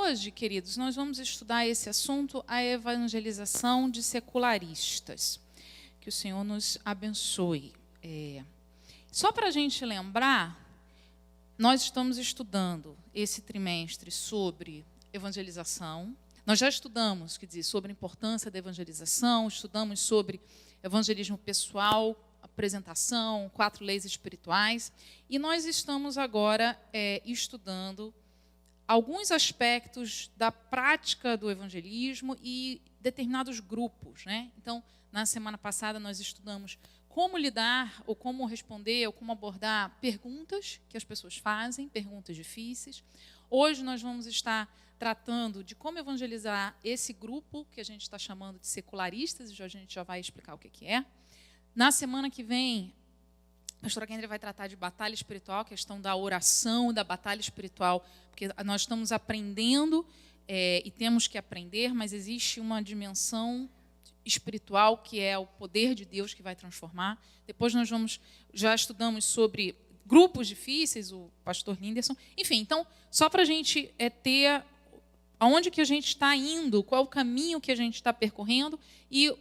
hoje, queridos, nós vamos estudar esse assunto, a evangelização de secularistas. Que o Senhor nos abençoe. Só para a gente lembrar, nós estamos estudando esse trimestre sobre evangelização. Nós já estudamos, quer dizer, sobre a importância da evangelização, estudamos sobre evangelismo pessoal, apresentação, 4 leis espirituais, e nós estamos agora estudando alguns aspectos da prática do evangelismo e determinados grupos, né? Então, na semana passada nós estudamos como lidar, ou como responder, ou como abordar perguntas que as pessoas fazem, perguntas difíceis. Hoje nós vamos estar tratando de como evangelizar esse grupo que a gente está chamando de secularistas, e a gente já vai explicar o que é. Na semana que vem, a pastora Kendra vai tratar de batalha espiritual, questão da oração, da batalha espiritual, porque nós estamos aprendendo e temos que aprender, mas existe uma dimensão espiritual que é o poder de Deus que vai transformar. Depois nós já estudamos sobre grupos difíceis, o pastor Linderson. Enfim, então, só para a gente ter aonde que a gente está indo, qual é o caminho que a gente está percorrendo e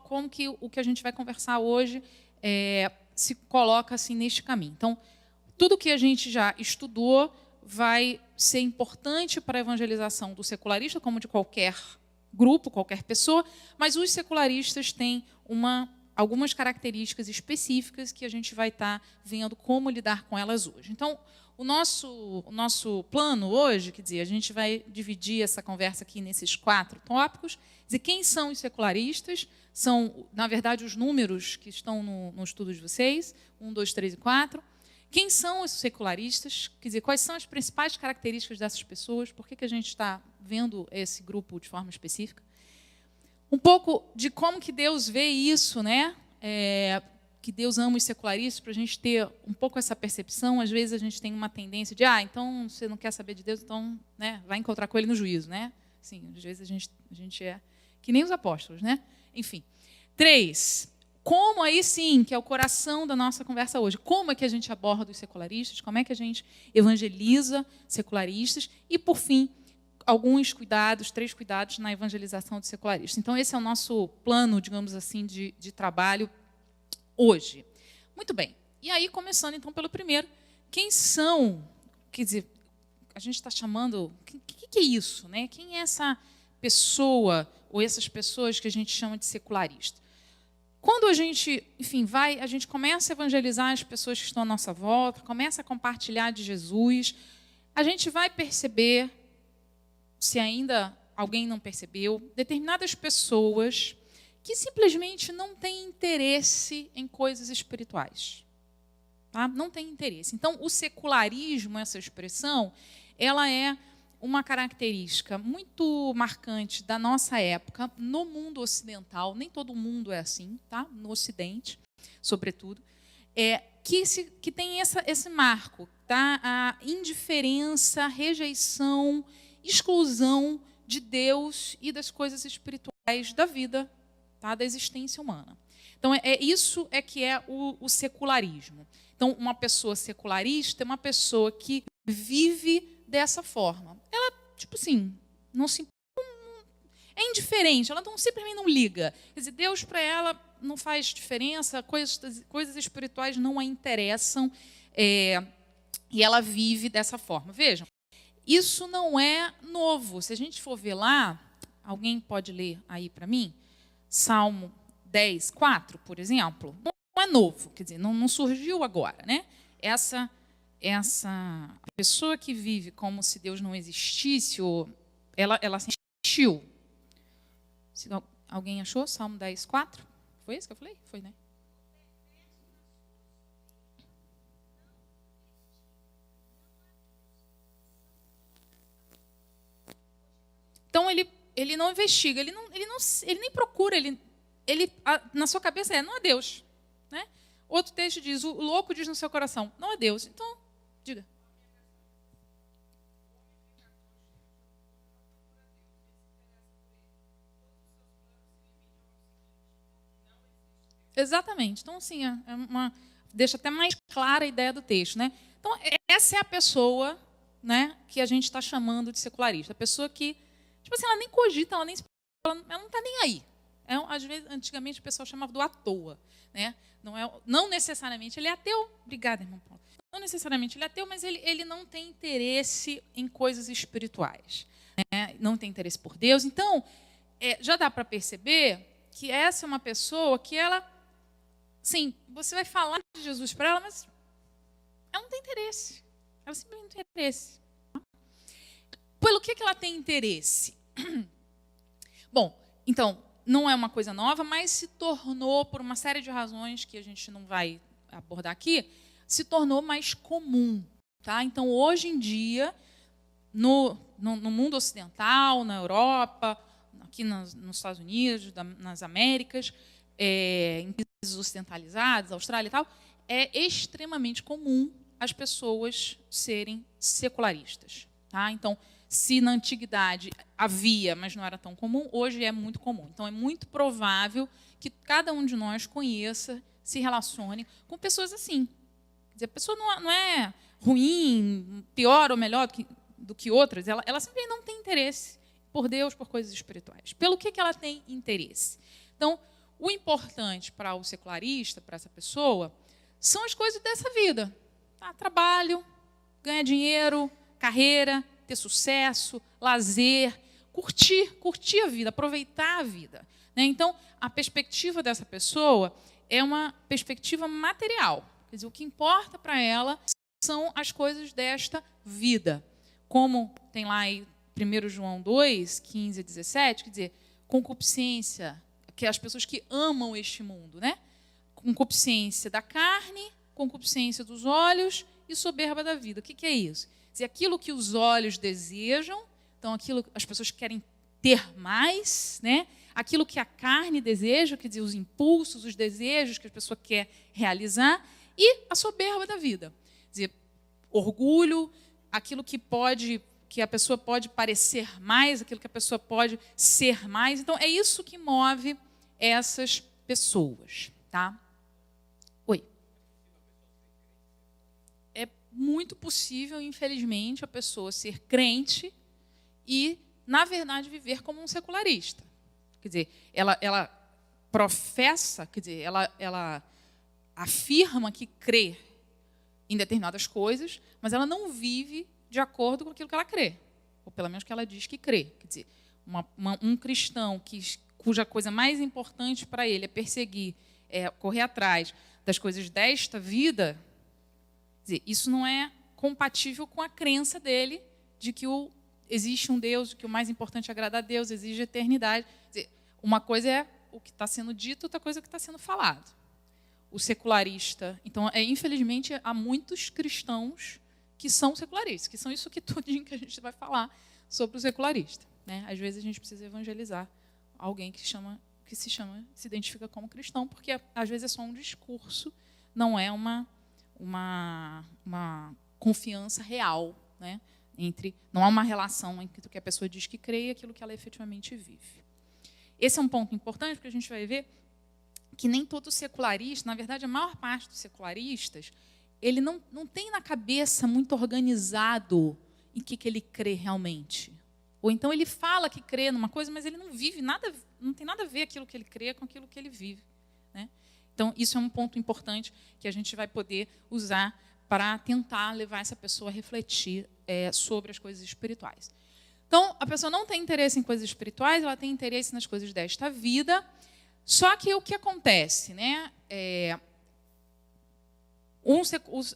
como que o que a gente vai conversar hoje se coloca assim neste caminho. Então, tudo que a gente já estudou vai ser importante para a evangelização do secularista, como de qualquer grupo, qualquer pessoa, mas os secularistas têm algumas características específicas que a gente vai estar vendo como lidar com elas hoje. Então, o nosso plano hoje, quer dizer, a gente vai dividir essa conversa aqui nesses 4 tópicos. Quer dizer, quem são os secularistas? São, na verdade, os números que estão no estudo de vocês, 1, 2, 3 e 4. Quem são os secularistas? Quer dizer, quais são as principais características dessas pessoas? Por que a gente está vendo esse grupo de forma específica? Um pouco de como que Deus vê isso, né? Que Deus ama os secularistas, para a gente ter um pouco essa percepção. Às vezes a gente tem uma tendência de, então você não quer saber de Deus, então, né, vai encontrar com ele no juízo, né? Sim, às vezes a gente é que nem os apóstolos, né? Enfim. 3, como aí sim, que é o coração da nossa conversa hoje, como é que a gente aborda os secularistas, como é que a gente evangeliza secularistas e, por fim, alguns cuidados, 3 cuidados na evangelização dos secularistas. Então, esse é o nosso plano, digamos assim, de trabalho hoje. Muito bem. E aí, começando então pelo primeiro, quem são, quer dizer, a gente está chamando, o que é isso, né? Quem é essa pessoa ou essas pessoas que a gente chama de secularista? Quando a gente, enfim, a gente começa a evangelizar as pessoas que estão à nossa volta, começa a compartilhar de Jesus, a gente vai perceber, se ainda alguém não percebeu, determinadas pessoas que simplesmente não têm interesse em coisas espirituais. Tá? Não tem interesse. Então, o secularismo, essa expressão, ela é uma característica muito marcante da nossa época no mundo ocidental. Nem todo mundo é assim, tá? No Ocidente, sobretudo. Que tem esse marco, tá? A indiferença, rejeição, exclusão de Deus e das coisas espirituais da vida, tá? Da existência humana. Então, isso que é o secularismo. Então, uma pessoa secularista é uma pessoa que vive dessa forma. Ela, tipo assim, é indiferente, ela simplesmente não liga. Quer dizer, Deus para ela não faz diferença, coisas espirituais não a interessam, e ela vive dessa forma. Vejam, isso não é novo. Se a gente for ver lá, alguém pode ler aí para mim? Salmo 10, 4, por exemplo. Não é novo, quer dizer, não surgiu agora, né? Essa pessoa que vive como se Deus não existisse, ela se existiu. Alguém achou? Salmo 10, 4? Foi isso que eu falei? Foi, né? Então, ele não investiga, ele nem procura, na sua cabeça não é Deus. Né? Outro texto diz, o louco diz no seu coração, não é Deus. Então, diga. Exatamente. Então, assim, deixa até mais clara a ideia do texto. Né? Então, essa é a pessoa né, que a gente está chamando de secularista. A pessoa que, tipo assim, ela nem cogita, ela não está nem aí. Às vezes, antigamente, o pessoal chamava do à toa. Né? Não necessariamente ele é ateu. Obrigada, irmão Paulo. Não necessariamente ele é ateu, mas ele não tem interesse em coisas espirituais. Né? Não tem interesse por Deus. Então, já dá para perceber que essa é uma pessoa que ela... Sim, você vai falar de Jesus para ela, mas ela não tem interesse. Ela simplesmente não tem interesse. Pelo que ela tem interesse? Bom, então, não é uma coisa nova, mas se tornou, por uma série de razões que a gente não vai abordar aqui, se tornou mais comum. Tá? Então, hoje em dia, no mundo ocidental, na Europa, aqui nos Estados Unidos, nas Américas, em países ocidentalizados, Austrália e tal, é extremamente comum as pessoas serem secularistas. Tá? Então, se na antiguidade havia, mas não era tão comum, hoje é muito comum. Então, é muito provável que cada um de nós conheça, se relacione com pessoas assim. Quer dizer, a pessoa não é ruim, pior ou melhor do que outras, ela simplesmente não tem interesse por Deus, por coisas espirituais. Pelo que ela tem interesse? Então, o importante para o secularista, para essa pessoa, são as coisas dessa vida. Tá? Trabalho, ganhar dinheiro, carreira, ter sucesso, lazer, curtir a vida, aproveitar a vida. Né? Então, a perspectiva dessa pessoa é uma perspectiva material. Quer dizer, o que importa para ela são as coisas desta vida. Como tem lá em 1 João 2, 15 a 17, quer dizer, concupiscência, que é as pessoas que amam este mundo, né? Concupiscência da carne, concupiscência dos olhos e soberba da vida. O que é isso? Quer dizer, aquilo que os olhos desejam, então aquilo que as pessoas querem ter mais, né? Aquilo que a carne deseja, quer dizer, os impulsos, os desejos que a pessoa quer realizar, e a soberba da vida. Quer dizer, orgulho, aquilo que a pessoa pode parecer mais, aquilo que a pessoa pode ser mais. Então, é isso que move essas pessoas. Tá? Oi. É muito possível, infelizmente, a pessoa ser crente e, na verdade, viver como um secularista. Quer dizer, ela professa, quer dizer, ela afirma que crê em determinadas coisas, mas ela não vive de acordo com aquilo que ela crê, ou pelo menos que ela diz que crê. Quer dizer, um cristão cuja coisa mais importante para ele é perseguir, correr atrás das coisas desta vida, quer dizer, isso não é compatível com a crença dele de que existe um Deus, de que o mais importante é agradar a Deus, exige eternidade. Quer dizer, uma coisa é o que está sendo dito, outra coisa é o que está sendo falado. O secularista. Então, infelizmente, há muitos cristãos que são secularistas, que são isso que tudinho que a gente vai falar sobre o secularista. Né? Às vezes a gente precisa evangelizar alguém que se identifica como cristão, porque às vezes é só um discurso, não é uma confiança real, né? Não há uma relação entre o que a pessoa diz que crê e aquilo que ela efetivamente vive. Esse é um ponto importante, porque a gente vai ver que nem todo secularista, na verdade, a maior parte dos secularistas, ele não tem na cabeça muito organizado em que ele crê realmente. Ou então ele fala que crê numa coisa, mas ele não vive nada, não tem nada a ver aquilo que ele crê com aquilo que ele vive. Né? Então, isso é um ponto importante que a gente vai poder usar para tentar levar essa pessoa a refletir sobre as coisas espirituais. Então, a pessoa não tem interesse em coisas espirituais, ela tem interesse nas coisas desta vida. Só que o que acontece? Né?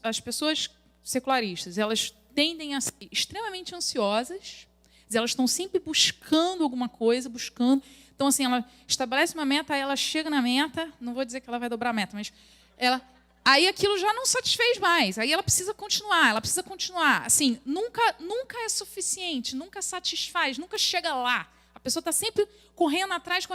As pessoas secularistas, elas tendem a ser extremamente ansiosas, elas estão sempre buscando alguma coisa, Então, assim, ela estabelece uma meta, aí ela chega na meta, não vou dizer que ela vai dobrar a meta, mas aí aquilo já não satisfez mais, aí ela precisa continuar. Assim, nunca é suficiente, nunca satisfaz, nunca chega lá. A pessoa está sempre correndo atrás,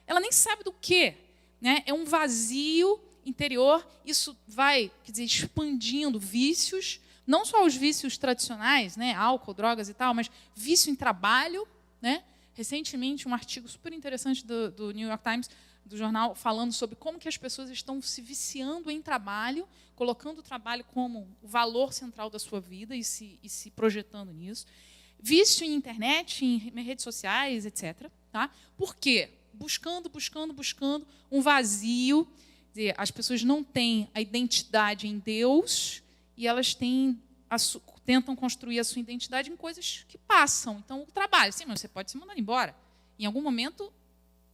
ela nem sabe do quê. Né? É um vazio interior, isso vai, quer dizer, expandindo vícios, não só os vícios tradicionais, né? Álcool, drogas e tal, mas vício em trabalho. Né? Recentemente, um artigo super interessante do New York Times do jornal falando sobre como que as pessoas estão se viciando em trabalho, colocando o trabalho como o valor central da sua vida e se projetando nisso. Vício em internet, em redes sociais, etc. Tá? Por quê? Buscando um vazio. Quer dizer, as pessoas não têm a identidade em Deus e elas tentam construir a sua identidade em coisas que passam. Então, o trabalho, sim, mas você pode se mandar embora. Em algum momento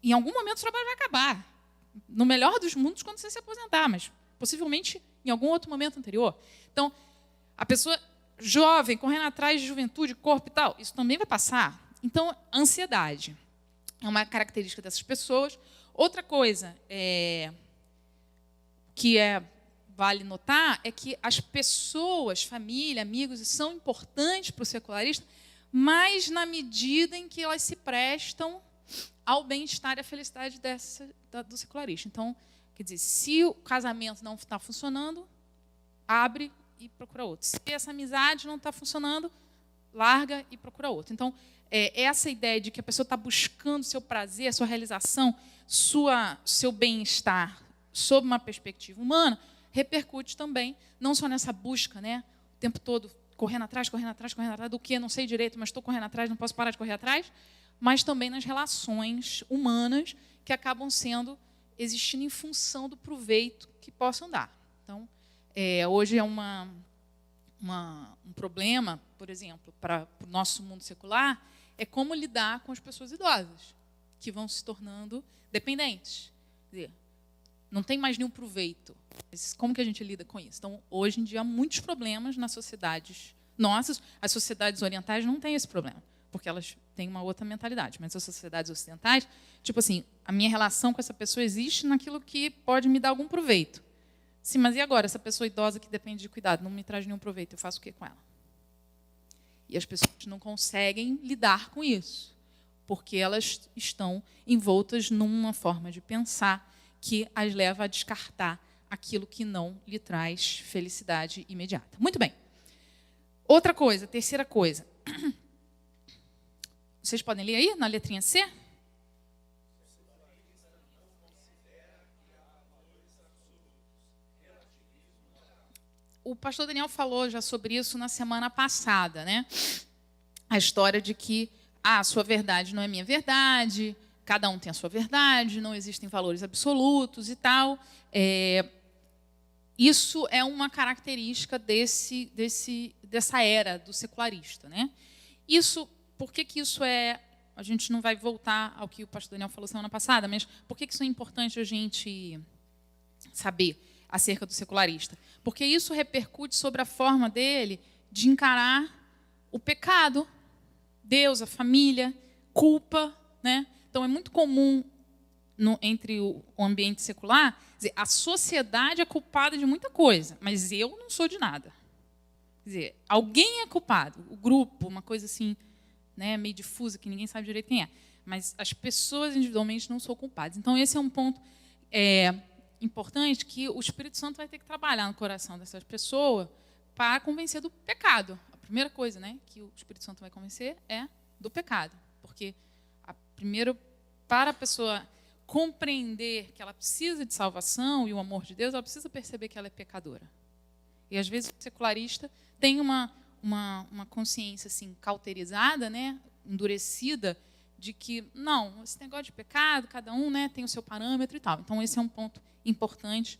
o trabalho vai acabar. No melhor dos mundos, quando você se aposentar, mas possivelmente em algum outro momento anterior. Então, a pessoa jovem, correndo atrás de juventude, corpo e tal, isso também vai passar. Então, ansiedade é uma característica dessas pessoas. Outra coisa que vale notar é que as pessoas, família, amigos, são importantes para o secularista, mas na medida em que elas se prestam ao bem-estar e à felicidade do secularista. Então, quer dizer, se o casamento não está funcionando, abre e procura outro. Se essa amizade não está funcionando, larga e procura outro. Então, essa ideia de que a pessoa está buscando seu prazer, sua realização, seu bem-estar sob uma perspectiva humana, repercute também, não só nessa busca, né, o tempo todo correndo atrás do que, não sei direito, mas estou correndo atrás, não posso parar de correr atrás, mas também nas relações humanas que acabam existindo em função do proveito que possam dar. Então, hoje é um problema, por exemplo, para o nosso mundo secular, é como lidar com as pessoas idosas, que vão se tornando dependentes. Quer dizer, não tem mais nenhum proveito. Como que a gente lida com isso? Então, hoje em dia, há muitos problemas nas sociedades nossas. As sociedades orientais não têm esse problema, porque elas têm uma outra mentalidade. Mas as sociedades ocidentais, tipo assim, a minha relação com essa pessoa existe naquilo que pode me dar algum proveito. Sim, mas e agora? Essa pessoa idosa que depende de cuidado não me traz nenhum proveito, eu faço o quê com ela? E as pessoas não conseguem lidar com isso, porque elas estão envoltas numa forma de pensar que as leva a descartar aquilo que não lhe traz felicidade imediata. Muito bem. Outra coisa, terceira coisa. Vocês podem ler aí, na letrinha C? O pastor Daniel falou já sobre isso na semana passada, né? A história de que a sua verdade não é minha verdade, cada um tem a sua verdade, não existem valores absolutos e tal. Isso é uma característica dessa era do secularista, né? Por que isso é... A gente não vai voltar ao que o pastor Daniel falou semana passada, mas por que isso é importante a gente saber acerca do secularista? Porque isso repercute sobre a forma dele de encarar o pecado, Deus, a família, culpa, né? Então, é muito comum entre o ambiente secular dizer, a sociedade é culpada de muita coisa, mas eu não sou de nada. Quer dizer, alguém é culpado, o grupo, uma coisa assim, né, meio difusa, que ninguém sabe direito quem é. Mas as pessoas individualmente não são culpadas. Então, esse é um ponto importante que o Espírito Santo vai ter que trabalhar no coração dessas pessoas para convencer do pecado. A primeira coisa, né, que o Espírito Santo vai convencer é do pecado. Porque, primeiro, para a pessoa compreender que ela precisa de salvação e o amor de Deus, ela precisa perceber que ela é pecadora. E, às vezes, o secularista tem uma consciência assim, cauterizada, né, endurecida, de que, não, esse negócio de pecado, cada um, né, tem o seu parâmetro e tal. Então, esse é um ponto importante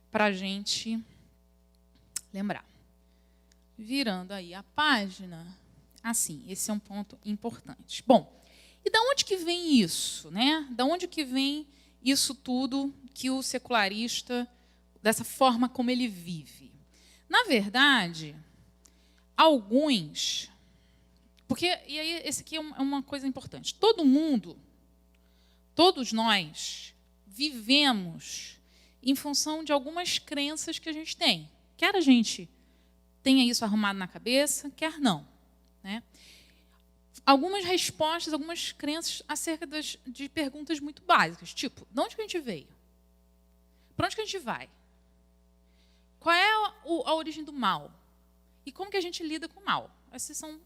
para a gente lembrar. Virando aí a página, assim, esse é um ponto importante. Bom, e da onde que vem isso, né? Da onde que vem isso tudo que o secularista, dessa forma como ele vive? Na verdade, alguns... Porque, e aí, esse aqui é uma coisa importante. Todo mundo, todos nós, vivemos em função de algumas crenças que a gente tem. Quer a gente tenha isso arrumado na cabeça, quer não. Né? Algumas respostas, algumas crenças acerca de perguntas muito básicas, tipo, de onde que a gente veio? Para onde que a gente vai? Qual é a origem do mal? E como que a gente lida com o mal? Essas são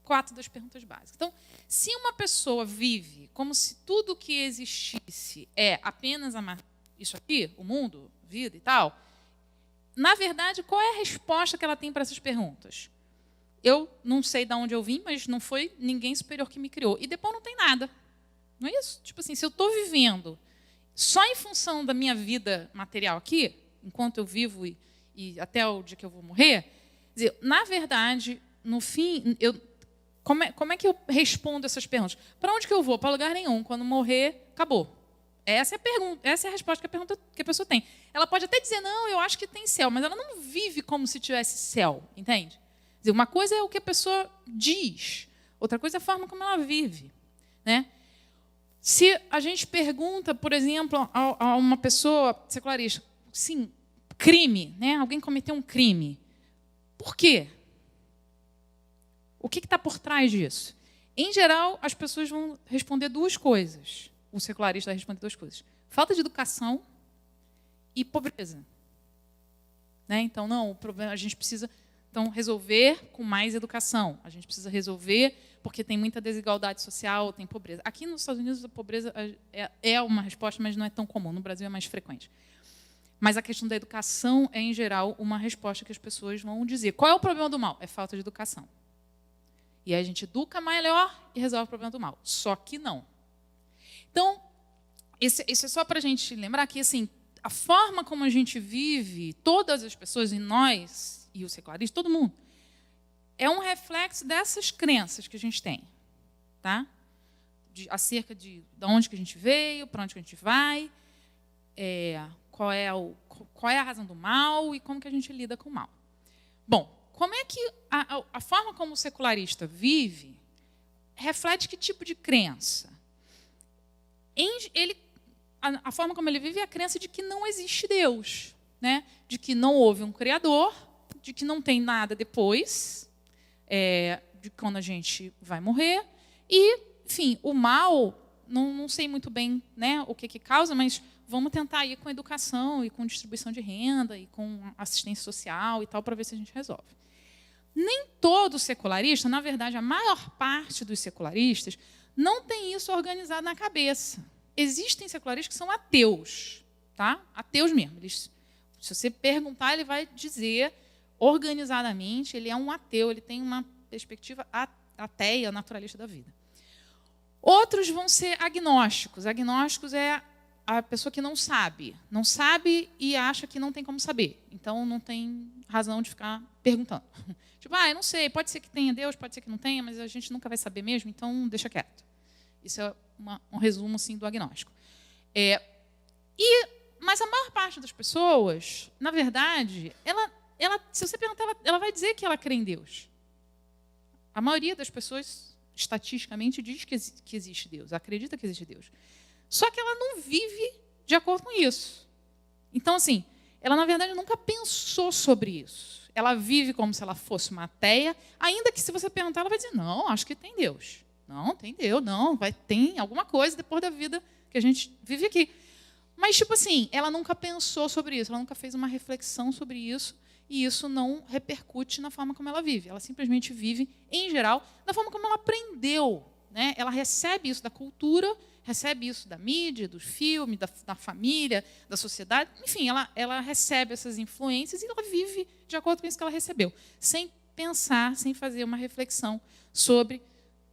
4 das perguntas básicas. Então, se uma pessoa vive como se tudo que existisse é apenas isso aqui, o mundo, vida e tal, na verdade, qual é a resposta que ela tem para essas perguntas? Eu não sei de onde eu vim, mas não foi ninguém superior que me criou. E depois não tem nada. Não é isso? Tipo assim, se eu estou vivendo só em função da minha vida material aqui, enquanto eu vivo e até o dia que eu vou morrer, quer dizer, na verdade, no fim, como é que eu respondo essas perguntas? Para onde que eu vou? Para lugar nenhum. Quando morrer, acabou. Essa é a pergunta, essa é a resposta que a pessoa tem. Ela pode até dizer, não, eu acho que tem céu, mas ela não vive como se tivesse céu, entende? Quer dizer, uma coisa é o que a pessoa diz, outra coisa é a forma como ela vive, né? Se a gente pergunta, por exemplo, a uma pessoa secularista, sim, crime, né? Alguém cometeu um crime. Por quê? O que está por trás disso? Em geral, as pessoas vão responder 2 coisas. O secularista vai responder 2 coisas. Falta de educação e pobreza. Né? Então, não, o problema, a gente precisa resolver com mais educação. A gente precisa resolver porque tem muita desigualdade social, tem pobreza. Aqui nos Estados Unidos, a pobreza é uma resposta, mas não é tão comum. No Brasil é mais frequente. Mas a questão da educação é, em geral, uma resposta que as pessoas vão dizer. Qual é o problema do mal? É falta de educação. E aí a gente educa melhor e resolve o problema do mal. Só que não. Então, isso é só para a gente lembrar que assim, a forma como a gente vive, todas as pessoas, e nós, e o secularismo, todo mundo, é um reflexo dessas crenças que a gente tem. Tá? Acerca de onde que a gente veio, para onde que a gente vai, qual é a razão do mal e como que a gente lida com o mal. Bom, como é que a forma como o secularista vive reflete que tipo de crença? A forma como ele vive é a crença de que não existe Deus, né? De que não houve um Criador, de que não tem nada depois, de quando a gente vai morrer. E, enfim, o mal, não sei muito bem, né, o que causa, mas vamos tentar ir com educação e com distribuição de renda e com assistência social e tal, para ver se a gente resolve. Nem todo secularista, na verdade, a maior parte dos secularistas, não tem isso organizado na cabeça. Existem secularistas que são ateus, tá? Ateus mesmo. Se você perguntar, ele vai dizer organizadamente, ele é um ateu, ele tem uma perspectiva ateia, naturalista da vida. Outros vão ser agnósticos. Agnósticos é a pessoa que não sabe e acha que não tem como saber. Então, não tem razão de ficar perguntando. Tipo, eu não sei, pode ser que tenha Deus, pode ser que não tenha, mas a gente nunca vai saber mesmo, então deixa quieto. Isso é um resumo assim, do agnóstico. Mas a maior parte das pessoas, na verdade, se você perguntar, ela vai dizer que ela crê em Deus. A maioria das pessoas, estatisticamente, diz que existe Deus, acredita que existe Deus. Só que ela não vive de acordo com isso. Então, assim, ela, na verdade, nunca pensou sobre isso. Ela vive como se ela fosse uma ateia, ainda que, se você perguntar, ela vai dizer, não, acho que tem Deus. Não, tem Deus, não, tem alguma coisa depois da vida que a gente vive aqui. Mas, tipo assim, ela nunca pensou sobre isso, ela nunca fez uma reflexão sobre isso, e isso não repercute na forma como ela vive. Ela simplesmente vive, em geral, da forma como ela aprendeu. Né? Ela recebe isso da cultura, recebe isso da mídia, do filme, da família, da sociedade. Enfim, ela recebe essas influências e ela vive de acordo com isso que ela recebeu, sem pensar, sem fazer uma reflexão sobre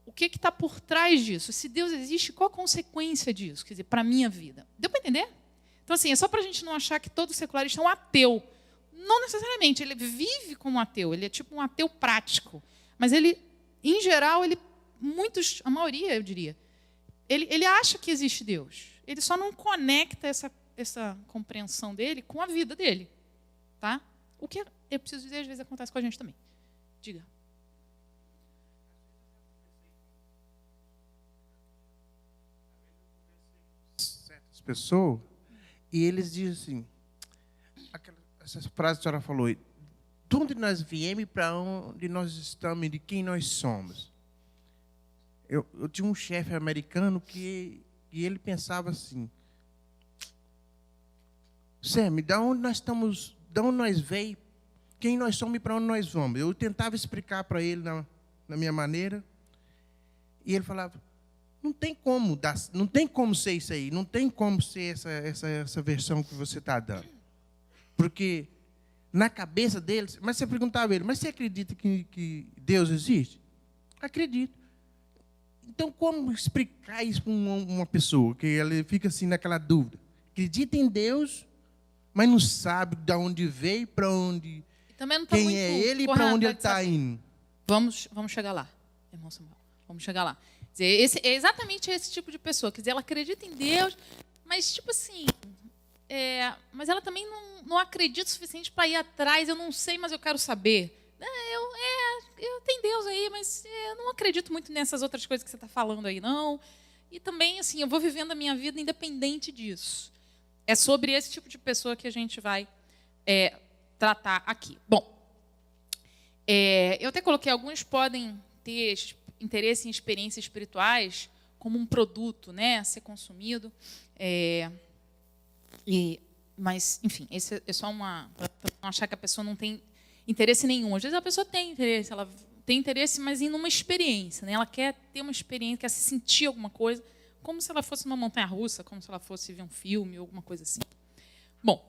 o que está por trás disso. Se Deus existe, qual a consequência disso? Quer dizer, para a minha vida. Deu para entender? Então, assim, é só para a gente não achar que todo secularista é um ateu. Não necessariamente. Ele vive como um ateu. Ele é tipo um ateu prático. Mas ele, em geral, a maioria, eu diria, ele acha que existe Deus. Ele só não conecta essa compreensão dele com a vida dele. Tá? O que eu preciso dizer, às vezes, acontece com a gente também. Diga. Certas pessoas, e eles dizem assim, essas frases que a senhora falou, de onde nós viemos e para onde nós estamos e de quem nós somos. Eu tinha um chefe americano que ele pensava assim, Sam, de onde nós estamos, de onde nós veio, quem nós somos e para onde nós vamos. Eu tentava explicar para ele na minha maneira. E ele falava, não tem como ser isso aí, não tem como ser essa versão que você está dando. Porque na cabeça deles, mas você perguntava a ele, mas você acredita que Deus existe? Acredito. Então, como explicar isso para uma pessoa que ela fica assim naquela dúvida? Acredita em Deus, mas não sabe de onde veio, para onde, também não tá quem muito é ele e para onde ele está indo. Vamos chegar lá, irmão Samuel. Vamos chegar lá. Quer dizer, é exatamente esse tipo de pessoa. Quer dizer, ela acredita em Deus, mas tipo assim, mas ela também não acredita o suficiente para ir atrás. Eu não sei, mas eu quero saber. Eu tenho Deus aí, mas eu não acredito muito nessas outras coisas que você está falando aí, não. E também, assim, eu vou vivendo a minha vida independente disso. É sobre esse tipo de pessoa que a gente vai tratar aqui. Bom, eu até coloquei, alguns podem ter interesse em experiências espirituais como um produto, né, a ser consumido. Mas, enfim, esse é só para não achar que a pessoa não tem interesse nenhum. Às vezes a pessoa tem interesse, ela tem interesse, mas em uma experiência, né? Ela quer ter uma experiência, quer se sentir alguma coisa, como se ela fosse uma montanha-russa, como se ela fosse ver um filme, alguma coisa assim. Bom,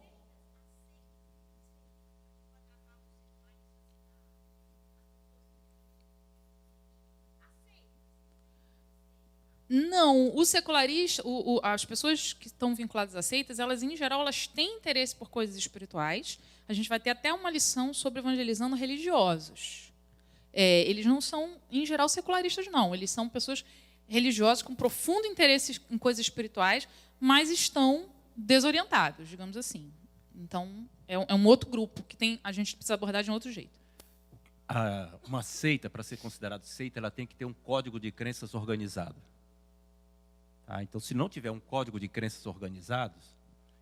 não, o secularista, as pessoas que estão vinculadas a seitas, elas, em geral, elas têm interesse por coisas espirituais. A gente vai ter até uma lição sobre evangelizando religiosos. Eles não são, em geral, secularistas, não. Eles são pessoas religiosas com profundo interesse em coisas espirituais, mas estão desorientados, digamos assim. Então, é um outro grupo que a gente precisa abordar de um outro jeito. Uma seita, para ser considerada seita, ela tem que ter um código de crenças organizado. Tá? Então, se não tiver um código de crenças organizados,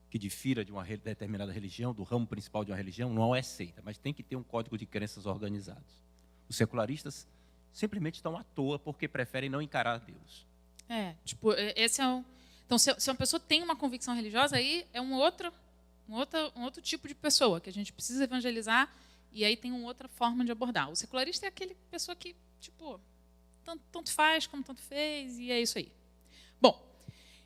que difira de uma determinada religião, do ramo principal de uma religião, não é seita, mas tem que ter um código de crenças organizados. Os secularistas simplesmente estão à toa porque preferem não encarar Deus. Então, se uma pessoa tem uma convicção religiosa, aí é um outro tipo de pessoa que a gente precisa evangelizar, e aí tem uma outra forma de abordar. O secularista é aquele pessoa que, tipo, tanto faz como tanto fez, e é isso aí. Bom,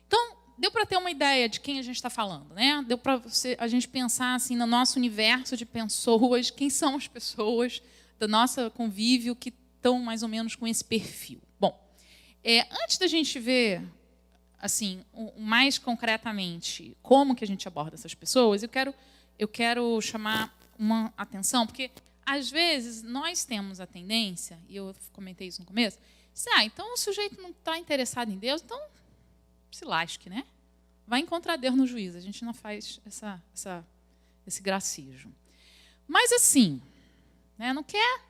então, deu para ter uma ideia de quem a gente está falando, né? Deu para a gente pensar assim, no nosso universo de pessoas, quem são as pessoas do nosso convívio que estão mais ou menos com esse perfil. Bom, antes da gente ver assim, mais concretamente como que a gente aborda essas pessoas, eu quero chamar uma atenção, porque às vezes nós temos a tendência, e eu comentei isso no começo, então o sujeito não está interessado em Deus, então se lasque, né? Vai encontrar Deus no juízo. A gente não faz esse gracejo. Mas assim, né? Não quer.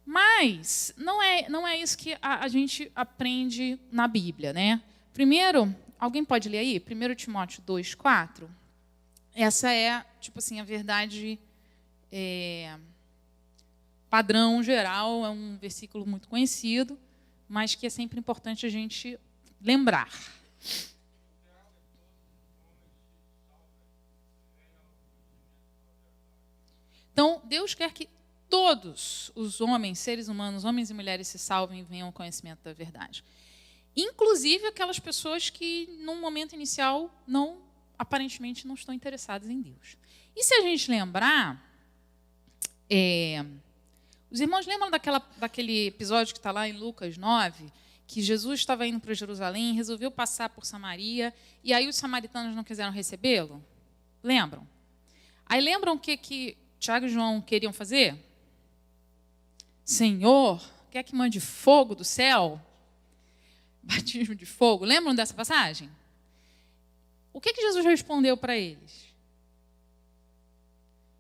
Mas não é isso que a gente aprende na Bíblia, né? Primeiro, alguém pode ler aí? 1 Timóteo 2,4. Essa é, tipo assim, a verdade padrão geral, é um versículo muito conhecido, mas que é sempre importante a gente lembrar. Então, Deus quer que todos os homens, seres humanos, homens e mulheres, se salvem e venham ao conhecimento da verdade. Inclusive aquelas pessoas que, num momento inicial, aparentemente não estão interessadas em Deus. E se a gente lembrar, os irmãos lembram daquele episódio que está lá em Lucas 9, que Jesus estava indo para Jerusalém, resolveu passar por Samaria, e aí os samaritanos não quiseram recebê-lo? Lembram? Aí lembram o que Tiago e João queriam fazer? Senhor, quer que mande fogo do céu? Batismo de fogo. Lembram dessa passagem? O que Jesus respondeu para eles?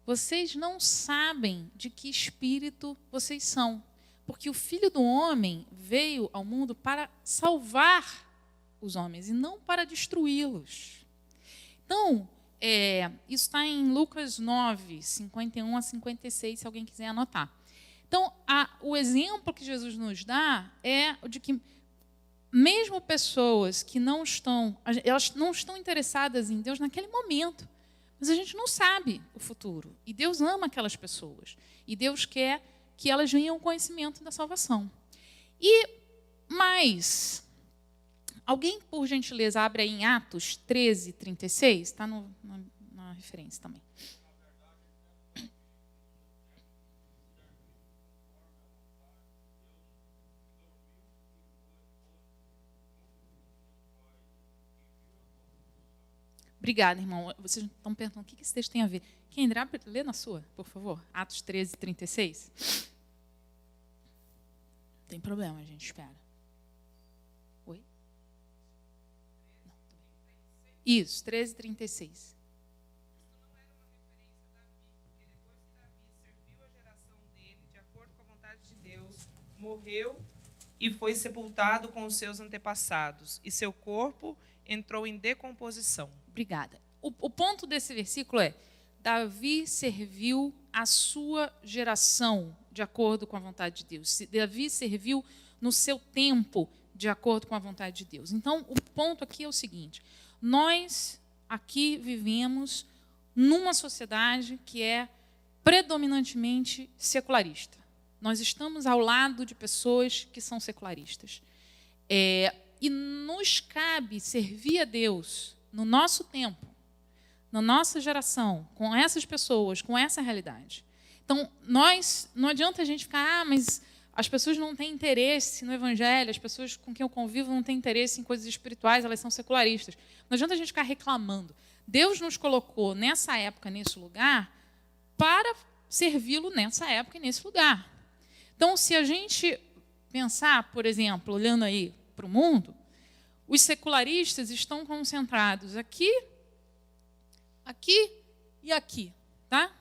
Vocês não sabem de que espírito vocês são, porque o Filho do Homem veio ao mundo para salvar os homens e não para destruí-los. Então, isso está em Lucas 9, 51 a 56, se alguém quiser anotar. Então, o exemplo que Jesus nos dá é o de que mesmo pessoas que elas não estão interessadas em Deus naquele momento, mas a gente não sabe o futuro. E Deus ama aquelas pessoas. E Deus quer que elas venham ao conhecimento da salvação. E mais, alguém, por gentileza, abre aí em Atos 13, 36, está na referência também. Obrigada, irmão. Vocês estão perguntando o que esse texto tem a ver. Kendra, lê na sua, por favor. Atos 13, 36. Não tem problema, a gente espera. Oi? Não, tá bem. Isso, 13, 36. Morreu e foi sepultado com os seus antepassados, e seu corpo entrou em decomposição. Obrigada. O ponto desse versículo é: Davi serviu a sua geração de acordo com a vontade de Deus. Davi serviu no seu tempo de acordo com a vontade de Deus. Então, o ponto aqui é o seguinte: nós aqui vivemos numa sociedade que é predominantemente secularista. Nós estamos ao lado de pessoas que são secularistas. E nos cabe servir a Deus no nosso tempo, na nossa geração, com essas pessoas, com essa realidade. Então, não adianta a gente ficar, mas as pessoas não têm interesse no Evangelho, as pessoas com quem eu convivo não têm interesse em coisas espirituais, elas são secularistas. Não adianta a gente ficar reclamando. Deus nos colocou nessa época, nesse lugar, para servi-lo nessa época e nesse lugar. Então, se a gente pensar, por exemplo, olhando aí para o mundo, os secularistas estão concentrados aqui, aqui e aqui, tá?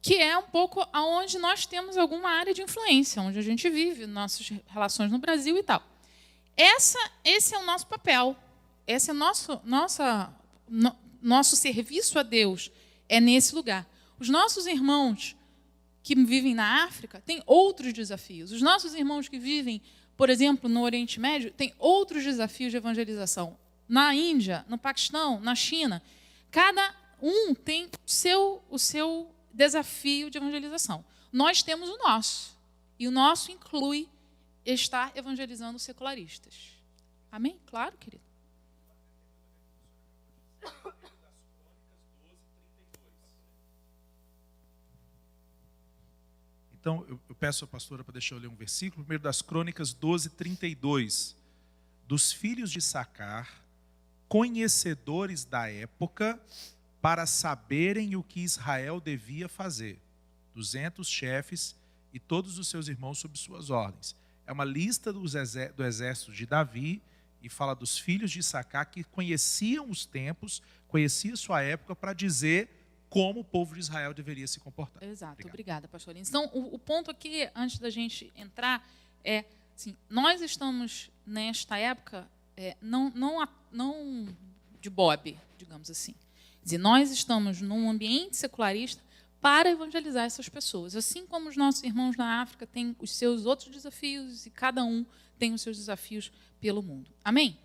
Que é um pouco aonde nós temos alguma área de influência, onde a gente vive, nossas relações no Brasil e tal. Esse é o nosso papel, esse é o nosso serviço a Deus, é nesse lugar. Os nossos irmãos que vivem na África têm outros desafios. Os nossos irmãos que vivem, por exemplo, no Oriente Médio, têm outros desafios de evangelização. Na Índia, no Paquistão, na China, cada um tem o seu desafio de evangelização. Nós temos o nosso. E o nosso inclui estar evangelizando secularistas. Amém? Claro, querido. Então, eu peço à pastora para deixar eu ler um versículo, primeiro das Crônicas 12, 32. Dos filhos de Issacar, conhecedores da época, para saberem o que Israel devia fazer. 200 chefes e todos os seus irmãos sob suas ordens. É uma lista do exército de Davi e fala dos filhos de Issacar que conheciam os tempos, conheciam sua época para dizer como o povo de Israel deveria se comportar. Exato, obrigada, pastor. Então, o ponto aqui, antes da gente entrar, é assim, nós estamos nesta época não de Bob, digamos assim. Quer dizer, nós estamos num ambiente secularista para evangelizar essas pessoas. Assim como os nossos irmãos na África têm os seus outros desafios e cada um tem os seus desafios pelo mundo. Amém?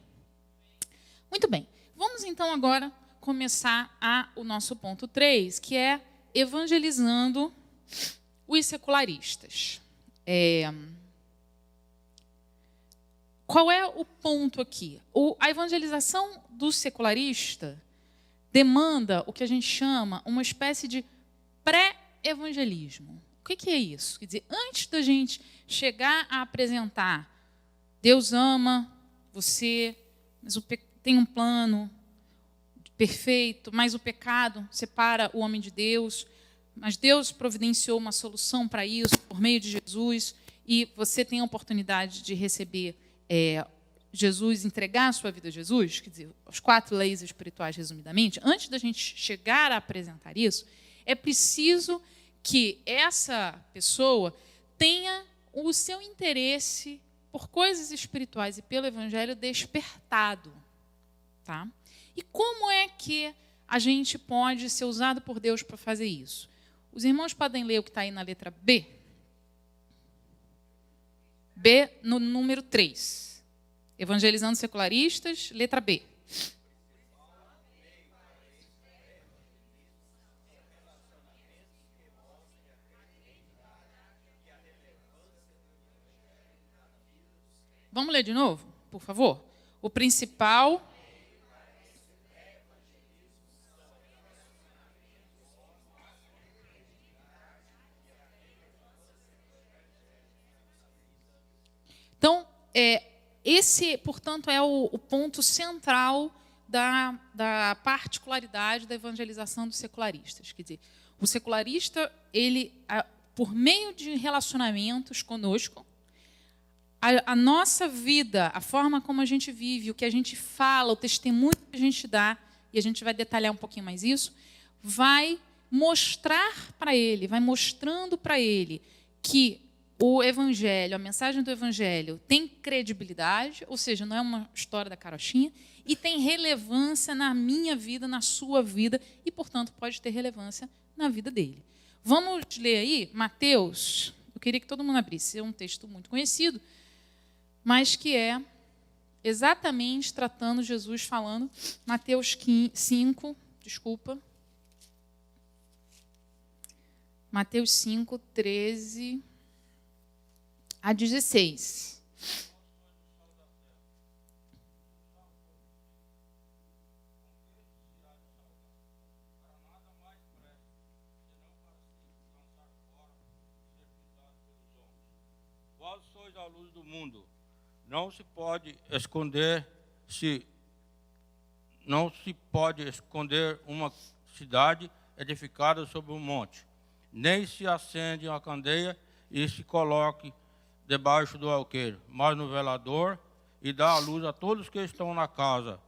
Muito bem. Vamos então agora começar o nosso ponto 3, que é evangelizando os secularistas. Qual é o ponto aqui? A evangelização do secularista demanda o que a gente chama uma espécie de pré-evangelismo. O que é isso? Quer dizer, antes da gente chegar a apresentar Deus ama você, mas tem um plano perfeito, mas o pecado separa o homem de Deus, mas Deus providenciou uma solução para isso por meio de Jesus, e você tem a oportunidade de receber Jesus, entregar a sua vida a Jesus, quer dizer, as 4 leis espirituais, resumidamente. Antes da gente chegar a apresentar isso, é preciso que essa pessoa tenha o seu interesse por coisas espirituais e pelo Evangelho despertado. Tá? E como é que a gente pode ser usado por Deus para fazer isso? Os irmãos podem ler o que está aí na letra B? B no número 3. Evangelizando secularistas, letra B. Vamos ler de novo, por favor? O principal... Então, esse, portanto, é o ponto central da particularidade da evangelização dos secularistas. Quer dizer, o secularista, ele, por meio de relacionamentos conosco, a nossa vida, a forma como a gente vive, o que a gente fala, o testemunho que a gente dá, e a gente vai detalhar um pouquinho mais isso, vai mostrar para ele, vai mostrando para ele que o evangelho, a mensagem do evangelho tem credibilidade, ou seja, não é uma história da carochinha, e tem relevância na minha vida, na sua vida, e, portanto, pode ter relevância na vida dele. Vamos ler aí Mateus. Eu queria que todo mundo abrisse. É um texto muito conhecido, mas que é exatamente tratando Jesus falando, Mateus 5, desculpa, Mateus 5, 13... a 16. Vós sois a luz do mundo. Não se pode esconder uma cidade edificada sobre um monte, nem se acende uma candeia e se coloque debaixo do alqueire, mas no velador, e dá a luz a todos que estão na casa.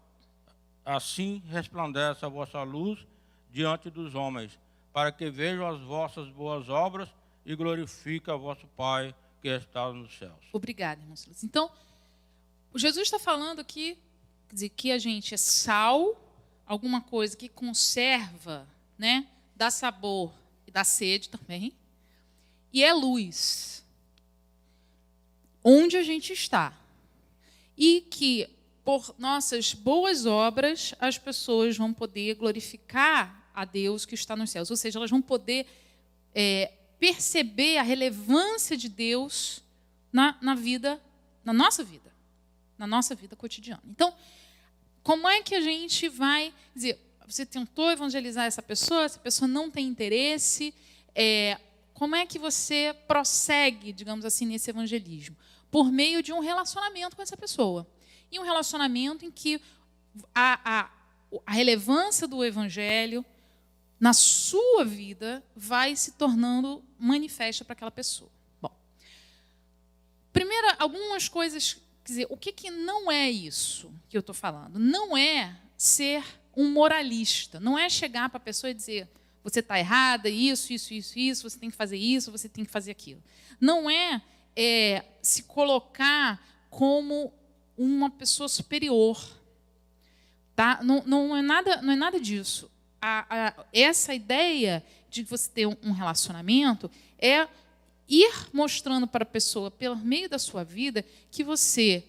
Assim resplandece a vossa luz diante dos homens, para que vejam as vossas boas obras e glorifiquem a vosso Pai que está nos céus. Obrigada, irmão Silas. Então, o Jesus está falando aqui, quer dizer, que a gente é sal, alguma coisa que conserva, né, dá sabor e dá sede também, e é luz. Onde a gente está. E que, por nossas boas obras, as pessoas vão poder glorificar a Deus que está nos céus. Ou seja, elas vão poder perceber a relevância de Deus na nossa vida cotidiana. Então, como é que a gente vai dizer, você tentou evangelizar essa pessoa não tem interesse, como é que você prossegue, digamos assim, nesse evangelismo? Por meio de um relacionamento com essa pessoa. E um relacionamento em que a relevância do evangelho na sua vida vai se tornando manifesta para aquela pessoa. Bom, primeiro, algumas coisas, quer dizer, o que não é isso que eu estou falando? Não é ser um moralista, não é chegar para a pessoa e dizer, você está errada, isso, você tem que fazer isso, você tem que fazer aquilo. Não é se colocar como uma pessoa superior. Tá? Não é nada disso. Essa ideia de você ter um relacionamento é ir mostrando para a pessoa, pelo meio da sua vida, que você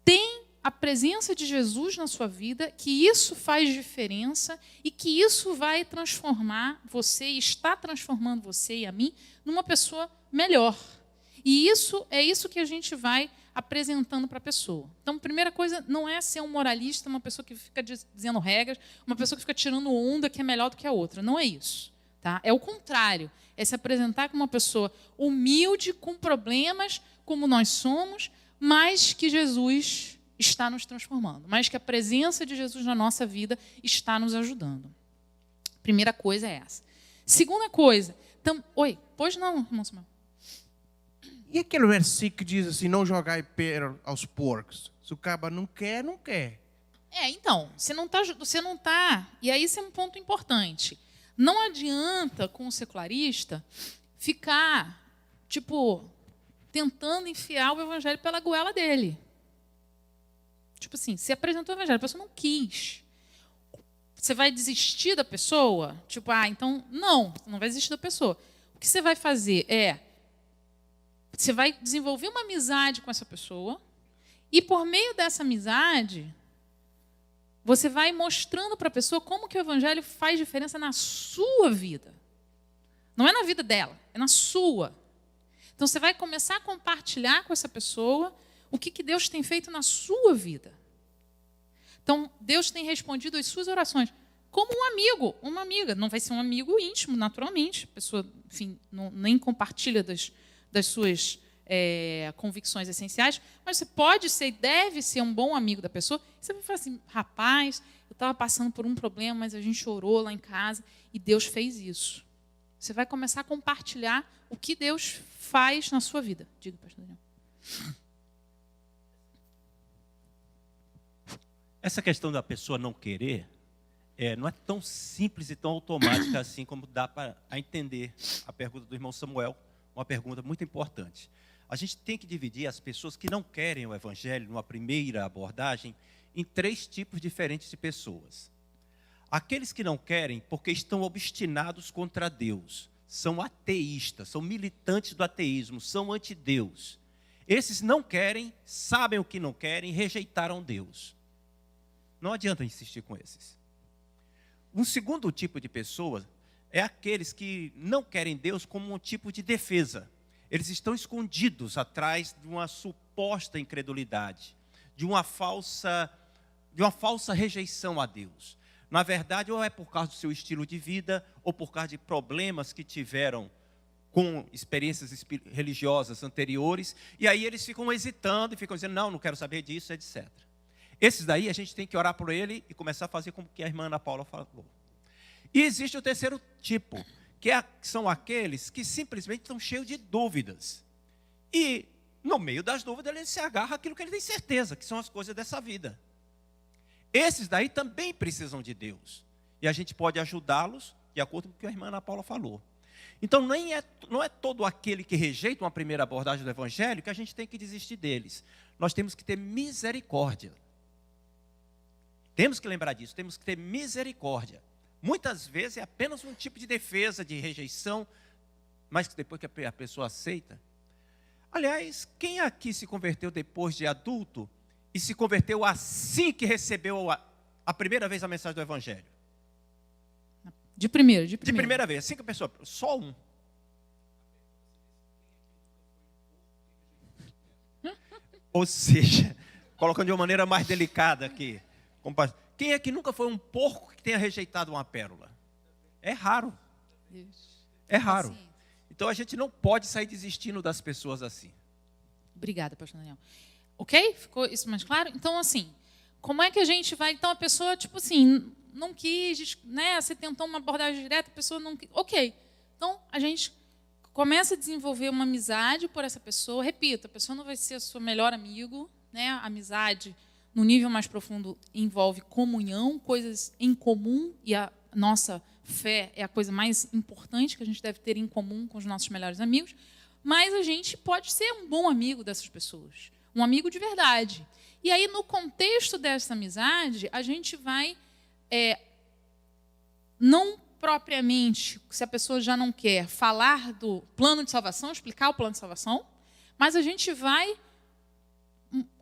tem a presença de Jesus na sua vida, que isso faz diferença e que isso vai transformar você, e está transformando você e a mim, numa pessoa melhor. E isso é isso que a gente vai apresentando para a pessoa. Então, a primeira coisa não é ser um moralista, uma pessoa que fica dizendo regras, uma pessoa que fica tirando onda que é melhor do que a outra. Não é isso. Tá? É o contrário. É se apresentar como uma pessoa humilde, com problemas, como nós somos, mas que Jesus está nos transformando, mas que a presença de Jesus na nossa vida está nos ajudando. Primeira coisa é essa. Segunda coisa... Oi, pois não, irmão Samuel. E aquele versículo que diz assim, não jogai pera aos porcos? Se o caba não quer, não quer. Então, você não tá... E aí esse é um ponto importante. Não adianta, com o secularista, ficar, tentando enfiar o evangelho pela goela dele. Assim, você apresentou o evangelho, a pessoa não quis. Você vai desistir da pessoa? Então, não, você não vai desistir da pessoa. O que você vai fazer você vai desenvolver uma amizade com essa pessoa e, por meio dessa amizade, você vai mostrando para a pessoa como que o evangelho faz diferença na sua vida. Não é na vida dela, é na sua. Então, você vai começar a compartilhar com essa pessoa o que Deus tem feito na sua vida. Então, Deus tem respondido às suas orações como um amigo, uma amiga. Não vai ser um amigo íntimo, naturalmente. A pessoa, enfim, nem compartilha das suas convicções essenciais, mas você pode ser e deve ser um bom amigo da pessoa. Você vai falar assim, rapaz, eu estava passando por um problema, mas a gente orou lá em casa e Deus fez isso. Você vai começar a compartilhar o que Deus faz na sua vida. Diga, pastor Daniel. Essa questão da pessoa não querer não é tão simples e tão automática assim como dá para entender a pergunta do irmão Samuel, uma pergunta muito importante. A gente tem que dividir as pessoas que não querem o evangelho, numa primeira abordagem, em 3 tipos diferentes de pessoas. Aqueles que não querem porque estão obstinados contra Deus, são ateístas, são militantes do ateísmo, são anti-Deus. Esses não querem, sabem o que não querem, rejeitaram Deus. Não adianta insistir com esses. Um segundo tipo de pessoa é aqueles que não querem Deus como um tipo de defesa. Eles estão escondidos atrás de uma suposta incredulidade, de uma falsa rejeição a Deus. Na verdade, ou é por causa do seu estilo de vida, ou por causa de problemas que tiveram com experiências religiosas anteriores, e aí eles ficam hesitando e ficam dizendo, não quero saber disso, etc. Esses daí a gente tem que orar por ele e começar a fazer como que a irmã Ana Paula falou. E existe o terceiro tipo, que são aqueles que simplesmente estão cheios de dúvidas. E no meio das dúvidas ele se agarra àquilo que ele tem certeza, que são as coisas dessa vida. Esses daí também precisam de Deus. E a gente pode ajudá-los de acordo com o que a irmã Ana Paula falou. Então não é todo aquele que rejeita uma primeira abordagem do evangelho que a gente tem que desistir deles. Nós temos que ter misericórdia. Temos que lembrar disso, temos que ter misericórdia. Muitas vezes é apenas um tipo de defesa, de rejeição, mas que depois que a pessoa aceita. Aliás, quem aqui se converteu depois de adulto e se converteu assim que recebeu a primeira vez a mensagem do evangelho? De primeira. De primeira vez, assim que a pessoa, só um. Ou seja, colocando de uma maneira mais delicada aqui, quem é que nunca foi um porco que tenha rejeitado uma pérola? É raro. É raro. Então a gente não pode sair desistindo das pessoas assim. Obrigada, pastor Daniel. Ok? Ficou isso mais claro? Então, assim, como é que a gente vai... Então, a pessoa, tipo assim, não quis, né? Você tentou uma abordagem direta, a pessoa não quis. Ok. Então, a gente começa a desenvolver uma amizade por essa pessoa. Repito, a pessoa não vai ser seu melhor amigo, né? A amizade, no nível mais profundo, envolve comunhão, coisas em comum, e a nossa fé é a coisa mais importante que a gente deve ter em comum com os nossos melhores amigos, mas a gente pode ser um bom amigo dessas pessoas, um amigo de verdade. E aí, no contexto dessa amizade, a gente vai, não propriamente, se a pessoa já não quer, falar do plano de salvação, explicar o plano de salvação, mas a gente vai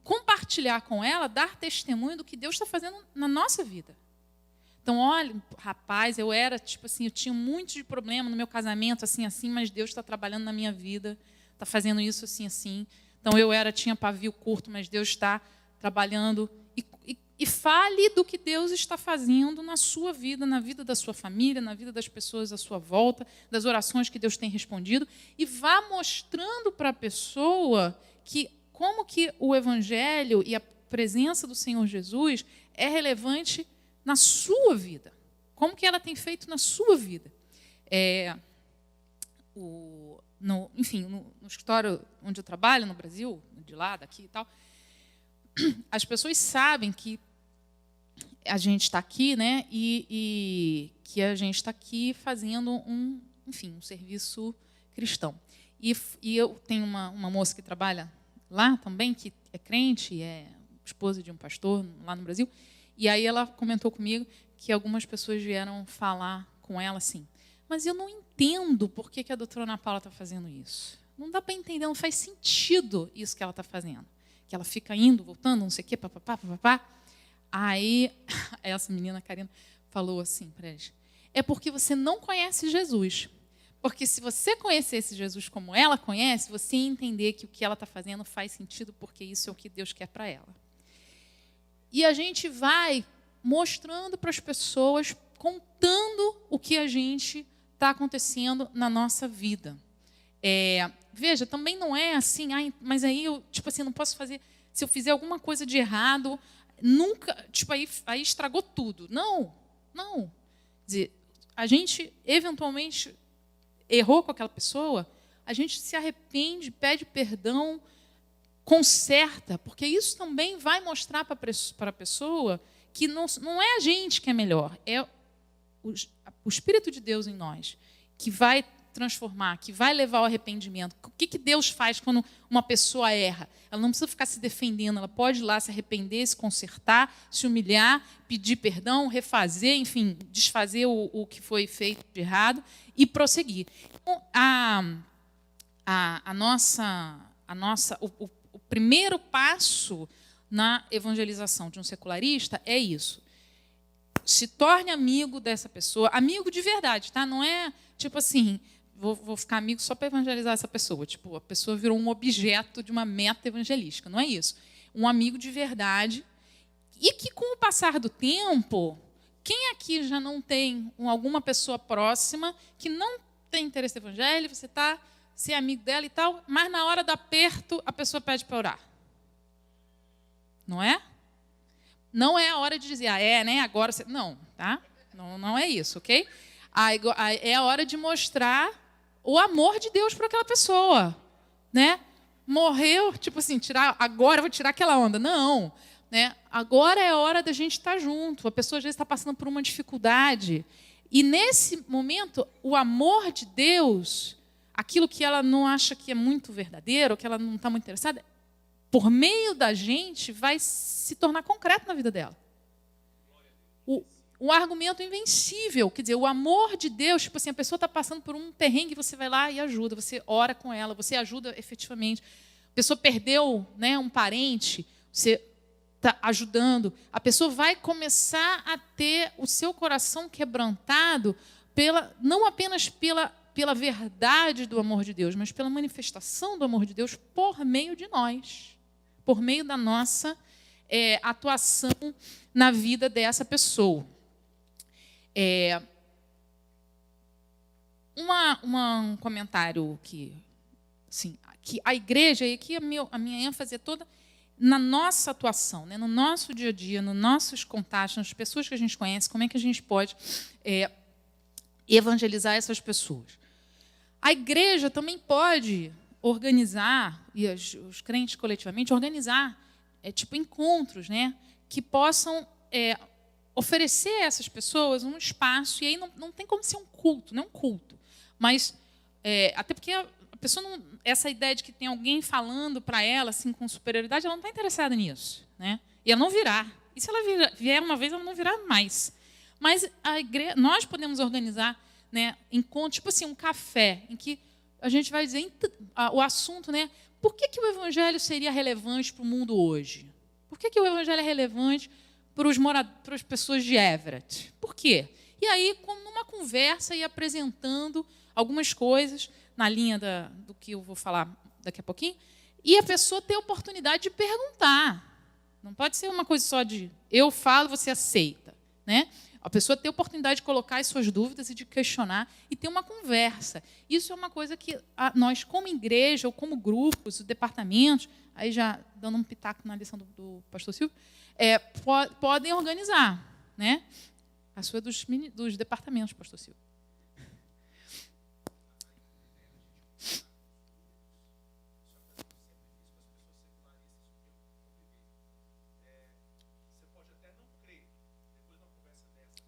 compartilhar com ela, dar testemunho do que Deus está fazendo na nossa vida. Então, olha, rapaz, eu era, tipo assim, eu tinha muito de problema no meu casamento, assim, mas Deus está trabalhando na minha vida, está fazendo isso, assim. Então, tinha pavio curto, mas Deus está trabalhando. E fale do que Deus está fazendo na sua vida, na vida da sua família, na vida das pessoas à sua volta, das orações que Deus tem respondido, e vá mostrando para a pessoa como que o Evangelho e a presença do Senhor Jesus é relevante na sua vida. Como que ela tem feito na sua vida. No escritório onde eu trabalho, no Brasil, de lá, daqui e tal, as pessoas sabem que a gente está aqui, né, e que a gente está aqui fazendo um serviço cristão. E eu tenho uma moça que trabalha lá também, que é crente, é esposa de um pastor lá no Brasil, e aí ela comentou comigo que algumas pessoas vieram falar com ela assim, mas eu não entendo por que a doutora Ana Paula está fazendo isso. Não dá para entender, não faz sentido isso que ela está fazendo. Que ela fica indo, voltando, não sei o quê, papapá. Aí, essa menina, Karina, falou assim para eles, é porque você não conhece Jesus. Porque se você conhecesse Jesus como ela conhece, você ia entender que o que ela está fazendo faz sentido, porque isso é o que Deus quer para ela. E a gente vai mostrando para as pessoas, contando o que a gente está acontecendo na nossa vida. Veja, também não é assim, mas aí eu, tipo assim, não posso fazer, se eu fizer alguma coisa de errado, nunca, tipo, aí estragou tudo. Não. Quer dizer, a gente eventualmente errou com aquela pessoa, a gente se arrepende, pede perdão, conserta, porque isso também vai mostrar para a pessoa que não é a gente que é melhor, é o Espírito de Deus em nós, que vai transformar, que vai levar ao arrependimento. O que Deus faz quando uma pessoa erra? Ela não precisa ficar se defendendo, ela pode ir lá se arrepender, se consertar, se humilhar, pedir perdão, refazer, enfim, desfazer o que foi feito de errado e prosseguir. Então, o primeiro passo na evangelização de um secularista é isso. Se torne amigo dessa pessoa, amigo de verdade, tá? Não é tipo assim, vou ficar amigo só para evangelizar essa pessoa. Tipo, a pessoa virou um objeto de uma meta evangelística. Não é isso. Um amigo de verdade. E que, com o passar do tempo, quem aqui já não tem alguma pessoa próxima que não tem interesse no evangelho, você está ser amigo dela e tal, mas na hora do aperto a pessoa pede para orar. Não é? Não é a hora de dizer, né? Agora você... Não, tá? Não é isso, ok? É a hora de mostrar o amor de Deus para aquela pessoa, né? Morreu, tipo assim, agora eu vou tirar aquela onda. Não, né? Agora é a hora da gente estar junto. A pessoa às vezes está passando por uma dificuldade. E nesse momento, o amor de Deus, aquilo que ela não acha que é muito verdadeiro, que ela não está muito interessada, por meio da gente, vai se tornar concreto na vida dela. O argumento invencível, quer dizer, o amor de Deus, tipo assim, a pessoa está passando por um perrengue, você vai lá e ajuda, você ora com ela, você ajuda efetivamente. A pessoa perdeu, né, um parente, você está ajudando. A pessoa vai começar a ter o seu coração quebrantado, não apenas pela verdade do amor de Deus, mas pela manifestação do amor de Deus por meio de nós, por meio da nossa atuação na vida dessa pessoa. Um comentário que a igreja, e aqui a minha ênfase é toda na nossa atuação, né, no nosso dia a dia, nos nossos contatos, nas pessoas que a gente conhece, como é que a gente pode evangelizar essas pessoas. A igreja também pode organizar, e os crentes coletivamente, organizar encontros, né, que possam oferecer a essas pessoas um espaço, e aí não tem como ser um culto, não é um culto, mas até porque a pessoa não, essa ideia de que tem alguém falando para ela assim com superioridade, ela não está interessada nisso, né? E ela não virá. E se ela vier uma vez, ela não virá mais. Mas a igreja, nós podemos organizar, né, encontros, tipo assim, um café, em que a gente vai dizer o assunto, né? Por que o evangelho seria relevante para o mundo hoje? Por que o evangelho é relevante para as pessoas de Everett? Por quê? E aí, numa conversa, e apresentando algumas coisas na linha do que eu vou falar daqui a pouquinho, e a pessoa ter a oportunidade de perguntar. Não pode ser uma coisa só de eu falo, você aceita, né? A pessoa ter a oportunidade de colocar as suas dúvidas e de questionar e ter uma conversa. Isso é uma coisa que nós, como igreja, ou como grupos, departamentos, aí já dando um pitaco na lição do pastor Silvio, podem organizar, né? A sua dos departamentos, pastor Silvio.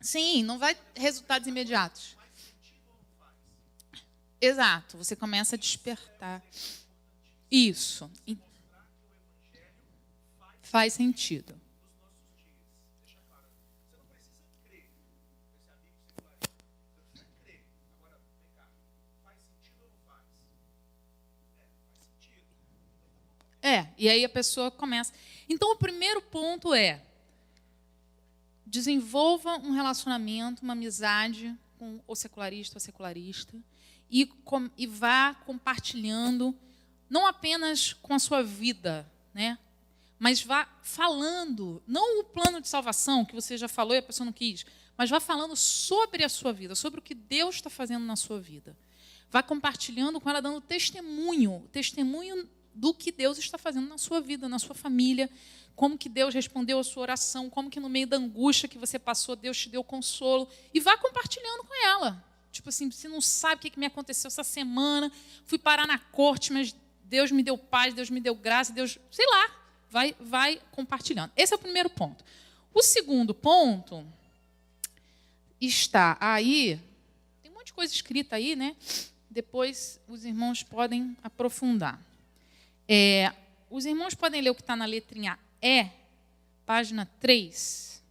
Sim, não vai resultados imediatos. Exato, você começa a despertar. Isso. Faz sentido. E aí a pessoa começa. Então, o primeiro ponto é: desenvolva um relacionamento, uma amizade com o secularista ou secularista, e vá compartilhando, não apenas com a sua vida, né? Mas vá falando, não o plano de salvação, que você já falou e a pessoa não quis, mas vá falando sobre a sua vida, sobre o que Deus está fazendo na sua vida. Vá compartilhando com ela, dando testemunho do que Deus está fazendo na sua vida, na sua família, como que Deus respondeu a sua oração, como que no meio da angústia que você passou, Deus te deu consolo, e vá compartilhando com ela. Tipo assim, você não sabe o que me aconteceu essa semana, fui parar na corte, mas Deus me deu paz, Deus me deu graça, Deus, sei lá, vai compartilhando. Esse é o primeiro ponto. O segundo ponto está aí, tem um monte de coisa escrita aí, né? Depois os irmãos podem aprofundar. Os irmãos podem ler o que está na letrinha E, página 3.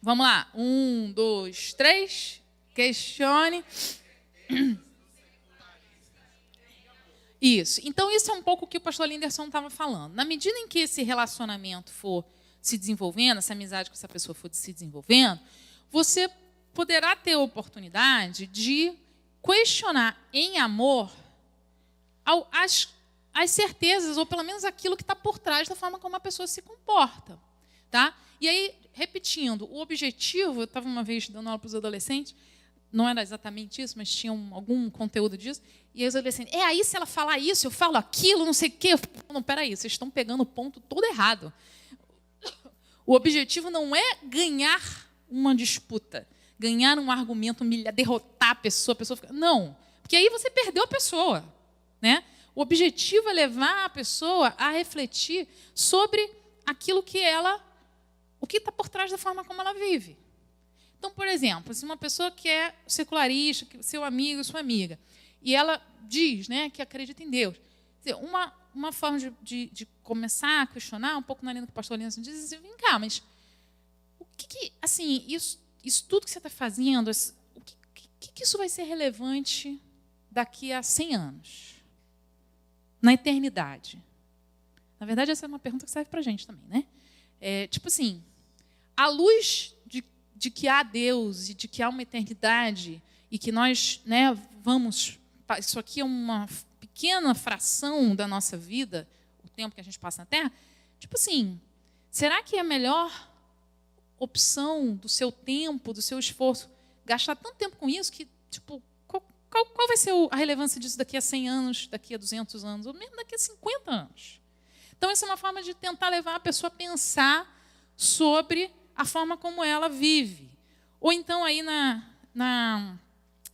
Vamos lá. 1, 2, 3. Questione. Isso. Então, isso é um pouco o que o pastor Linderson estava falando. Na medida em que esse relacionamento for se desenvolvendo, essa amizade com essa pessoa for se desenvolvendo, você poderá ter a oportunidade de questionar em amor as certezas, ou pelo menos aquilo que está por trás da forma como a pessoa se comporta. Tá? E aí, repetindo, o objetivo, eu estava uma vez dando aula para os adolescentes, não era exatamente isso, mas tinha algum conteúdo disso, e aí os adolescentes, aí se ela falar isso, eu falo aquilo, não sei o quê. Eu falo, não, peraí, vocês estão pegando o ponto todo errado. O objetivo não é ganhar uma disputa, ganhar um argumento, derrotar a pessoa fica... Não, porque aí você perdeu a pessoa. Né? O objetivo é levar a pessoa a refletir sobre aquilo que o que está por trás da forma como ela vive. Então, por exemplo, se uma pessoa que é secularista, seu amigo, sua amiga, e ela diz, né, que acredita em Deus, quer dizer, uma forma de começar a questionar, um pouco na linha do que o pastor Linderson diz, assim, vem cá, mas o que assim, isso tudo que você está fazendo, o que isso vai ser relevante daqui a 100 anos? Na eternidade? Na verdade, essa é uma pergunta que serve para a gente também, né? Tipo assim, à luz de que há Deus e de que há uma eternidade e que nós, né, isso aqui é uma pequena fração da nossa vida, o tempo que a gente passa na Terra, tipo assim, será que é a melhor opção do seu tempo, do seu esforço, gastar tanto tempo com isso que, tipo, qual vai ser a relevância disso daqui a 100 anos, daqui a 200 anos, ou mesmo daqui a 50 anos? Então, essa é uma forma de tentar levar a pessoa a pensar sobre a forma como ela vive. Ou então, aí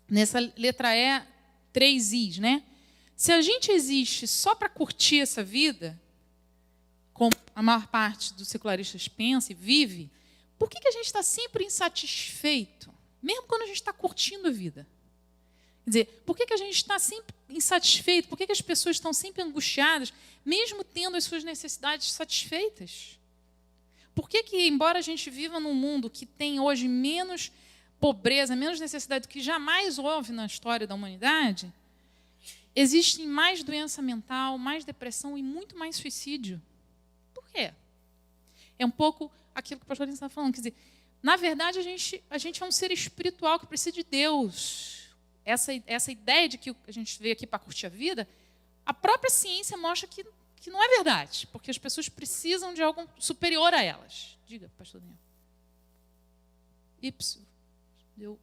nessa letra E, 3 Is, né? Se a gente existe só para curtir essa vida, como a maior parte dos secularistas pensa e vive, por que a gente está sempre insatisfeito, mesmo quando a gente está curtindo a vida? Quer dizer, por que a gente está sempre insatisfeito? Por que as pessoas estão sempre angustiadas, mesmo tendo as suas necessidades satisfeitas? Por que, embora a gente viva num mundo que tem hoje menos pobreza, menos necessidade do que jamais houve na história da humanidade, existe mais doença mental, mais depressão e muito mais suicídio? Por quê? É um pouco aquilo que o pastor Linderson está falando. Quer dizer, na verdade, a gente é um ser espiritual que precisa de Deus. Essa ideia de que a gente veio aqui para curtir a vida, a própria ciência mostra que não é verdade, porque as pessoas precisam de algo superior a elas. Diga, pastor Daniel. Ips,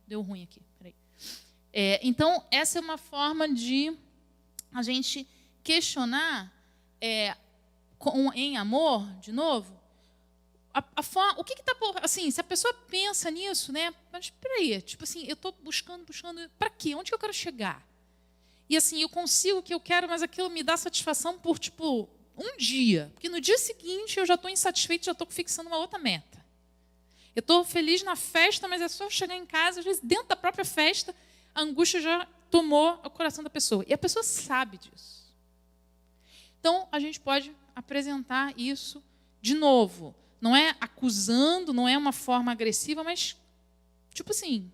deu ruim aqui. Peraí. Então, essa é uma forma de a gente questionar em amor, de novo, o que está por... Assim, se a pessoa pensa nisso, né? Mas, espera aí, tipo assim, eu estou buscando, para quê? Onde que eu quero chegar? E assim, eu consigo o que eu quero, mas aquilo me dá satisfação por, tipo, um dia. Porque no dia seguinte eu já estou insatisfeito, já estou fixando uma outra meta. Eu estou feliz na festa, mas é só chegar em casa, às vezes, dentro da própria festa, a angústia já tomou o coração da pessoa. E a pessoa sabe disso. Então, a gente pode apresentar isso de novo. Não é acusando, não é uma forma agressiva, mas, tipo assim,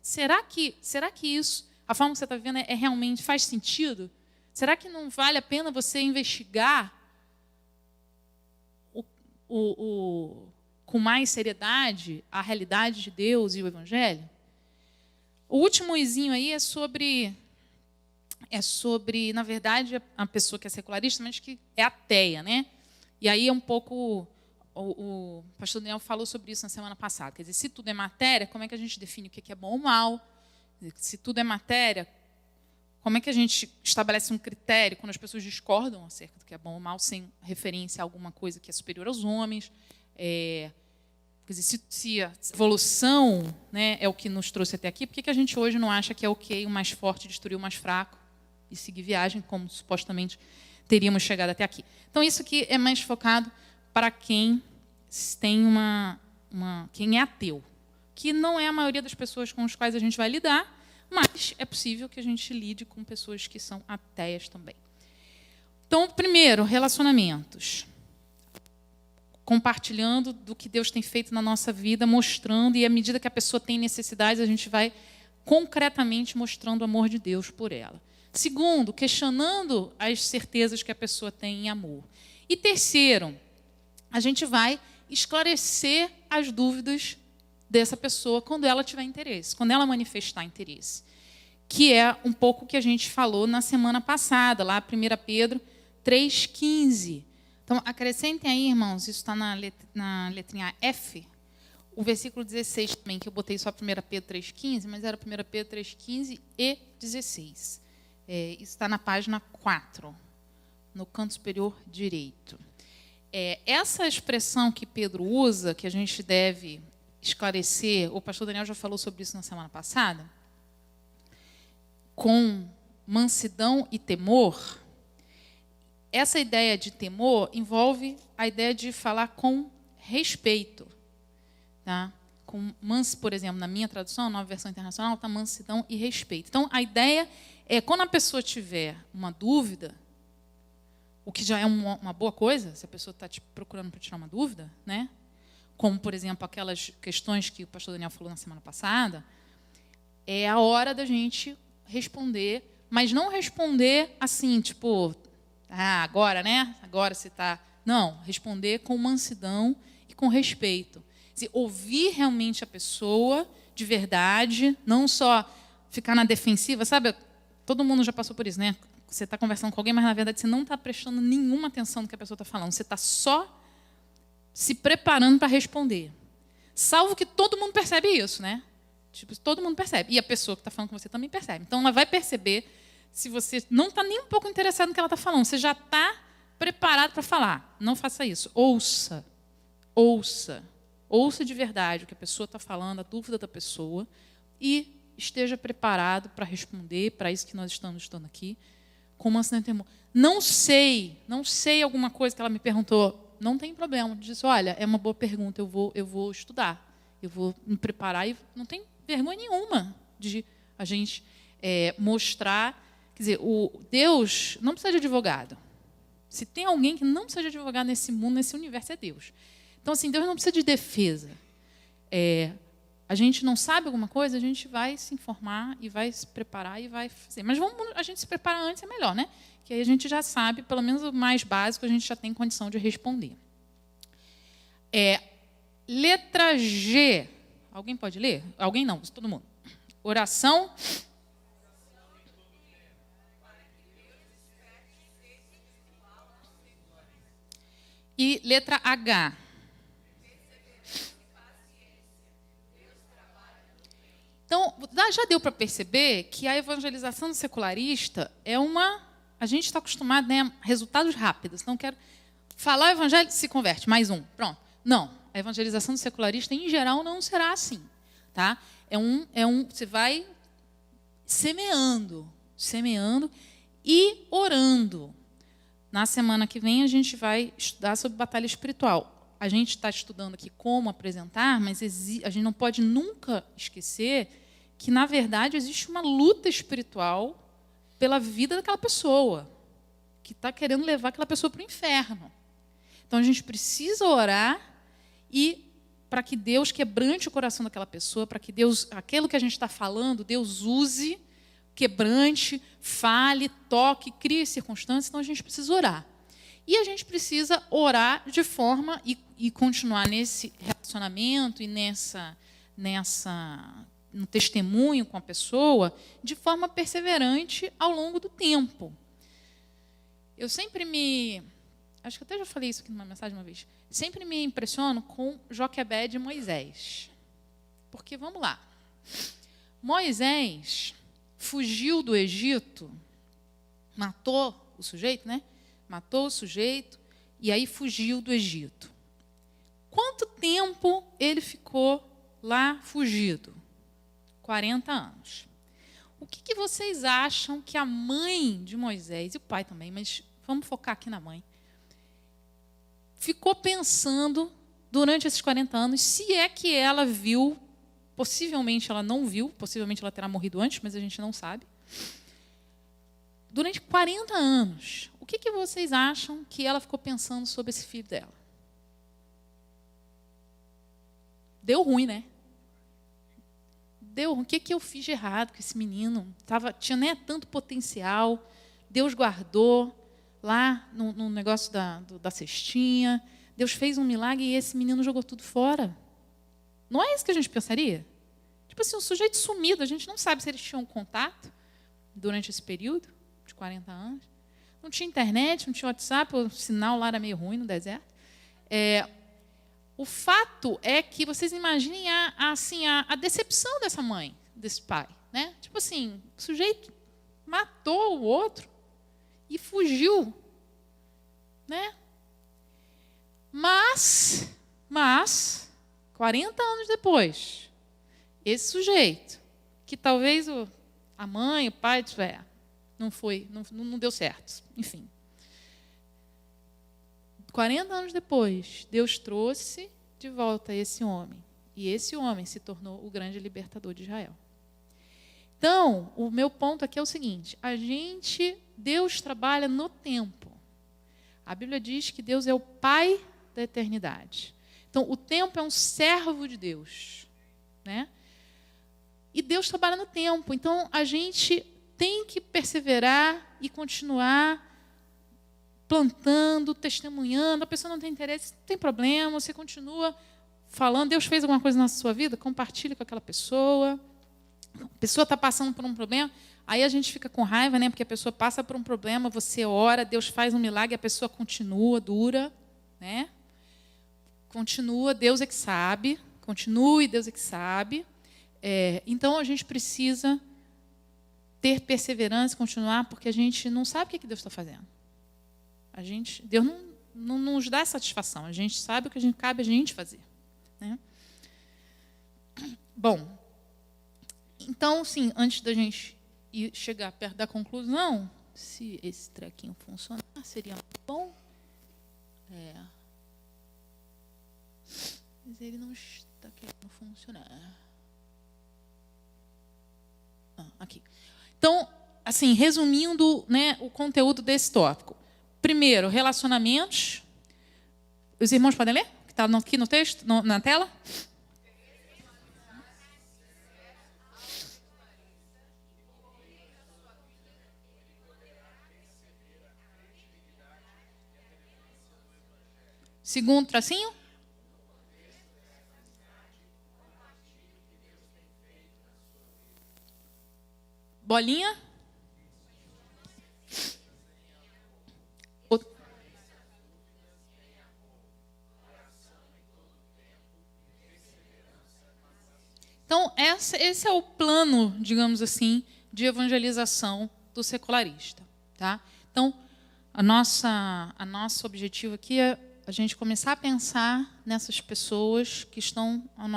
será que isso, a forma que você está vivendo, realmente faz sentido? Será que não vale a pena você investigar com com mais seriedade a realidade de Deus e o Evangelho? O último izinho aí é sobre, na verdade, a pessoa que é secularista, mas que é ateia, né? E aí é um pouco... O pastor Daniel falou sobre isso na semana passada. Quer dizer, se tudo é matéria, como é que a gente define o que é bom ou mal? Se tudo é matéria, como é que a gente estabelece um critério quando as pessoas discordam acerca do que é bom ou mal, sem referência a alguma coisa que é superior aos homens? Quer dizer, se a evolução, né, é o que nos trouxe até aqui, por que a gente hoje não acha que é ok o mais forte destruir o mais fraco e seguir viagem, como supostamente teríamos chegado até aqui? Então, isso aqui é mais focado para quem tem quem é ateu, que não é a maioria das pessoas com as quais a gente vai lidar, mas é possível que a gente lide com pessoas que são ateias também. Então, primeiro, relacionamentos. Compartilhando do que Deus tem feito na nossa vida, mostrando, e à medida que a pessoa tem necessidades, a gente vai concretamente mostrando o amor de Deus por ela. Segundo, questionando as certezas que a pessoa tem em amor. E terceiro, a gente vai esclarecer as dúvidas dessa pessoa quando ela tiver interesse, quando ela manifestar interesse. Que é um pouco o que a gente falou na semana passada, lá 1 Pedro 3,15. Então, acrescentem aí, irmãos, isso está na letrinha F, o versículo 16 também, que eu botei só 1 Pedro 3,15, mas era 1 Pedro 3,15 e 16. Isso está na página 4, no canto superior direito. Essa expressão que Pedro usa, que a gente deve esclarecer, o pastor Daniel já falou sobre isso na semana passada, com mansidão e temor, essa ideia de temor envolve a ideia de falar com respeito. Tá? Por exemplo, na minha tradução, nova versão internacional, está mansidão e respeito. Então, a ideia é, quando a pessoa tiver uma dúvida, o que já é uma boa coisa, se a pessoa está procurando para tirar uma dúvida, né? Como, por exemplo, aquelas questões que o pastor Daniel falou na semana passada, é a hora da gente responder, mas não responder assim, tipo, agora, né? Agora você está... Não, responder com mansidão e com respeito. Quer dizer, ouvir realmente a pessoa de verdade, não só ficar na defensiva, sabe? Todo mundo já passou por isso, né? Você está conversando com alguém, mas, na verdade, você não está prestando nenhuma atenção no que a pessoa está falando. Você está só se preparando para responder. Salvo que todo mundo percebe isso, né? Tipo, todo mundo percebe. E a pessoa que está falando com você também percebe. Então, ela vai perceber se você não está nem um pouco interessado no que ela está falando. Você já está preparado para falar. Não faça isso. Ouça. Ouça. Ouça de verdade o que a pessoa está falando, a dúvida da pessoa, e esteja preparado para responder, para isso que nós estamos estudando aqui, com mansidão e temor. Não sei alguma coisa que ela me perguntou, não tem problema. Disse, olha, é uma boa pergunta, eu vou estudar, eu vou me preparar, e não tem vergonha nenhuma de a gente mostrar. Quer dizer, Deus não precisa de advogado. Se tem alguém que não precisa de advogado nesse mundo, nesse universo, é Deus. Então, assim, Deus não precisa de defesa. A gente não sabe alguma coisa, a gente vai se informar e vai se preparar e vai fazer. Mas a gente se preparar antes é melhor, né? Que aí a gente já sabe, pelo menos o mais básico, a gente já tem condição de responder. Letra G. Alguém pode ler? Alguém não, todo mundo. Oração. E letra H. Então, já deu para perceber que a evangelização do secularista é a gente está acostumado, né, a resultados rápidos. Então, quero falar o evangelho, se converte, mais um. Pronto. Não, a evangelização do secularista, em geral, não será assim. Tá? Você vai semeando e orando. Na semana que vem, a gente vai estudar sobre batalha espiritual. A gente está estudando aqui como apresentar, mas a gente não pode nunca esquecer que, na verdade, existe uma luta espiritual pela vida daquela pessoa, que está querendo levar aquela pessoa para o inferno. Então, a gente precisa orar e para que Deus quebrante o coração daquela pessoa, para que Deus, aquilo que a gente está falando, Deus use, quebrante, fale, toque, crie circunstâncias. Então, a gente precisa orar. E a gente precisa orar de forma e continuar nesse relacionamento e no testemunho com a pessoa de forma perseverante ao longo do tempo. Eu sempre acho que até já falei isso aqui numa mensagem uma vez, sempre me impressiono com Joquebede e Moisés. Porque, vamos lá, Moisés fugiu do Egito, matou o sujeito, né? Matou o sujeito e aí fugiu do Egito. Quanto tempo ele ficou lá fugido? 40 anos. O que vocês acham que a mãe de Moisés, e o pai também, mas vamos focar aqui na mãe, ficou pensando durante esses 40 anos, se é que ela viu, possivelmente ela não viu, possivelmente ela terá morrido antes, mas a gente não sabe. Durante 40 anos, o que vocês acham que ela ficou pensando sobre esse filho dela? Deu ruim, né? Deu ruim. O que eu fiz de errado com esse menino? Tinha nem tanto potencial. Deus guardou lá no negócio da cestinha. Deus fez um milagre e esse menino jogou tudo fora. Não é isso que a gente pensaria? Tipo assim, um sujeito sumido, a gente não sabe se eles tinham contato durante esse período de 40 anos. Não tinha internet, não tinha WhatsApp, o sinal lá era meio ruim no deserto. O fato é que vocês imaginem a decepção dessa mãe, desse pai. Né? Tipo assim, o sujeito matou o outro e fugiu. Né? Mas, 40 anos depois, esse sujeito, que talvez a mãe, o pai, não deu certo, enfim. 40 anos depois, Deus trouxe de volta esse homem. E esse homem se tornou o grande libertador de Israel. Então, o meu ponto aqui é o seguinte: Deus trabalha no tempo. A Bíblia diz que Deus é o Pai da eternidade. Então, o tempo é um servo de Deus. Né? E Deus trabalha no tempo. Então, a gente tem que perseverar e continuar plantando, testemunhando. A pessoa não tem interesse, não tem problema, você continua falando. Deus fez alguma coisa na sua vida, compartilhe com aquela pessoa. A pessoa está passando por um problema, aí a gente fica com raiva, né? Porque a pessoa passa por um problema, você ora, Deus faz um milagre, a pessoa continua, dura, né? Continua, Deus é que sabe, continue, Deus é que sabe. Então, a gente precisa ter perseverança, continuar, porque a gente não sabe o que Deus está fazendo. Deus não nos dá satisfação, a gente sabe o que cabe a gente fazer. Né? Bom, então, sim, antes da gente chegar perto da conclusão, se esse trequinho funcionar, seria bom. Mas ele não está querendo funcionar. Aqui. Então, assim, resumindo, né, o conteúdo desse tópico. Primeiro, relacionamentos. Os irmãos podem ler? Que está aqui no texto, na tela? Segundo tracinho. Bolinha. Então, esse é o plano, digamos assim, de evangelização do secularista. Tá? Então, a nosso objetivo aqui é a gente começar a pensar nessas pessoas que estão no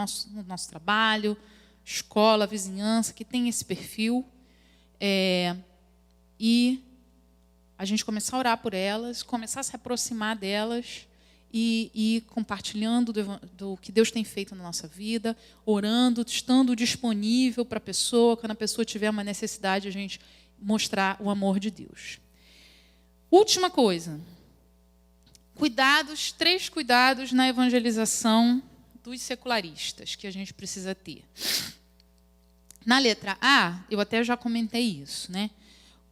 nosso trabalho, escola, vizinhança, que tem esse perfil, e a gente começar a orar por elas, começar a se aproximar delas e compartilhando do que Deus tem feito na nossa vida, orando, estando disponível para a pessoa, quando a pessoa tiver uma necessidade, a gente mostrar o amor de Deus. Última coisa, três cuidados na evangelização dos secularistas que a gente precisa ter. Na letra A, eu até já comentei isso, né?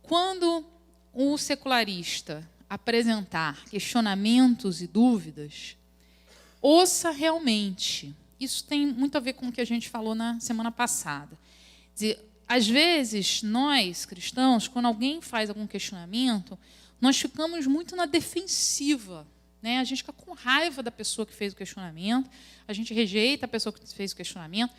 Quando o secularista apresentar questionamentos e dúvidas, ouça realmente. Isso tem muito a ver com o que a gente falou na semana passada. Quer dizer, às vezes, nós, cristãos, quando alguém faz algum questionamento, nós ficamos muito na defensiva, né? A gente fica com raiva da pessoa que fez o questionamento, a gente rejeita a pessoa que fez o questionamento.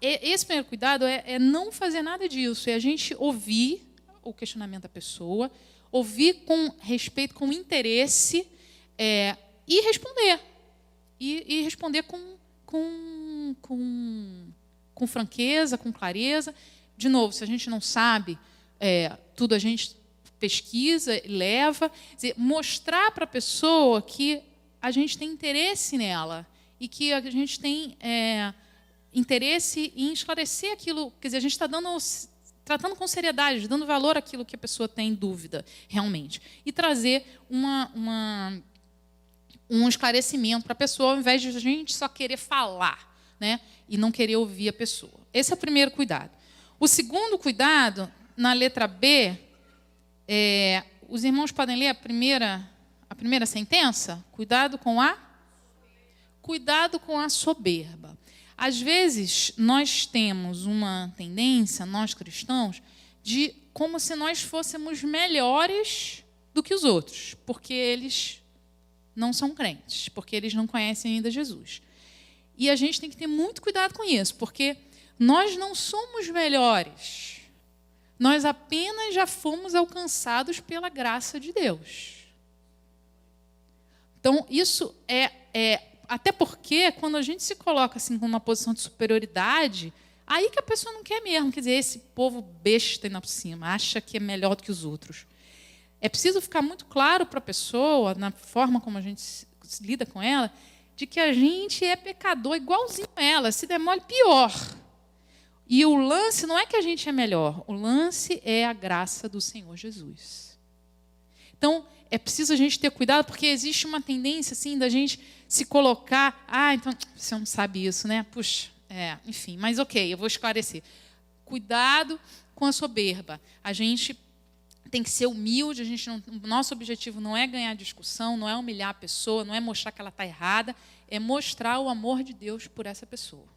Esse primeiro cuidado é não fazer nada disso, é a gente ouvir o questionamento da pessoa, ouvir com respeito, com interesse, e responder. E responder com franqueza, com clareza. De novo, se a gente não sabe tudo, a gente pesquisa, leva. Quer dizer, mostrar para a pessoa que a gente tem interesse nela e que a gente tem interesse em esclarecer aquilo. Quer dizer, a gente está tratando com seriedade, dando valor àquilo que a pessoa tem dúvida, realmente. E trazer um esclarecimento para a pessoa, ao invés de a gente só querer falar, né, e não querer ouvir a pessoa. Esse é o primeiro cuidado. O segundo cuidado, na letra B, os irmãos podem ler a primeira sentença? Cuidado com a soberba. Às vezes, nós temos uma tendência, nós cristãos, de como se nós fôssemos melhores do que os outros, porque eles não são crentes, porque eles não conhecem ainda Jesus. E a gente tem que ter muito cuidado com isso, porque nós não somos melhores. Nós apenas já fomos alcançados pela graça de Deus. Então, isso até porque, quando a gente se coloca assim, numa posição de superioridade, aí que a pessoa não quer mesmo. Quer dizer, esse povo besta aí por cima, acha que é melhor do que os outros. É preciso ficar muito claro para a pessoa, na forma como a gente se lida com ela, de que a gente é pecador igualzinho a ela, se der mole, pior. E o lance não é que a gente é melhor, o lance é a graça do Senhor Jesus. Então, é preciso a gente ter cuidado, porque existe uma tendência assim da gente se colocar, então você não sabe isso, né? Puxa, enfim, mas ok, eu vou esclarecer. Cuidado com a soberba. A gente tem que ser humilde, o nosso objetivo não é ganhar discussão, não é humilhar a pessoa, não é mostrar que ela está errada, é mostrar o amor de Deus por essa pessoa.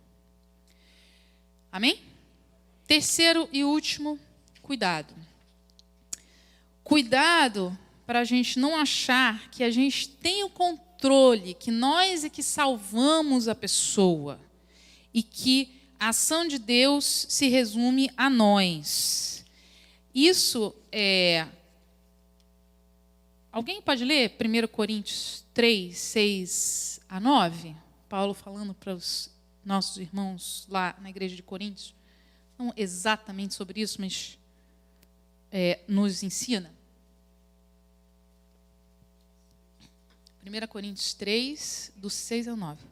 Amém? Terceiro e último, cuidado. Cuidado para a gente não achar que a gente tem o controle, que nós é que salvamos a pessoa e que a ação de Deus se resume a nós. Isso Alguém pode ler 1 Coríntios 3, 6 a 9? Paulo falando para os nossos irmãos lá na igreja de Coríntios. Não exatamente sobre isso, mas nos ensina. 1 Coríntios 3, do 6 ao 9.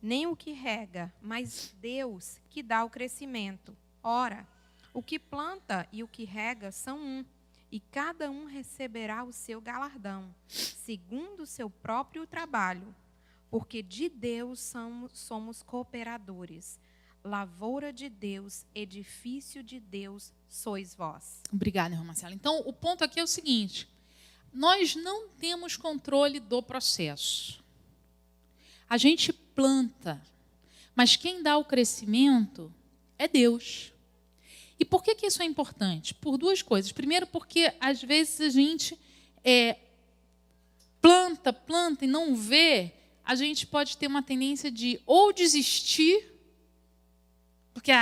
Nem o que rega, mas Deus que dá o crescimento. Ora, o que planta e o que rega são um, e cada um receberá o seu galardão, segundo o seu próprio trabalho. Porque de Deus somos cooperadores. Lavoura de Deus, edifício de Deus sois vós. Obrigada, irmã Marcela. Então, o ponto aqui é o seguinte: nós não temos controle do processo. A gente planta, mas quem dá o crescimento é Deus. E por que isso é importante? Por duas coisas. Primeiro, porque às vezes a gente planta e não vê, a gente pode ter uma tendência de ou desistir, porque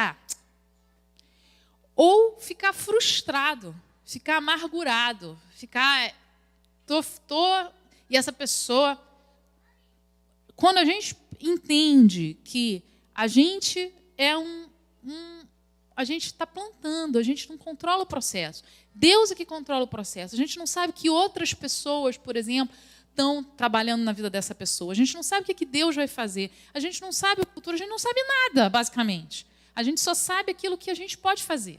ou ficar frustrado, ficar amargurado, ficar e essa pessoa, quando a gente entende que a gente a gente está plantando, a gente não controla o processo. Deus é que controla o processo. A gente não sabe que outras pessoas, por exemplo, estão trabalhando na vida dessa pessoa. A gente não sabe o que Deus vai fazer. A gente não sabe o futuro, a gente não sabe nada, basicamente. A gente só sabe aquilo que a gente pode fazer.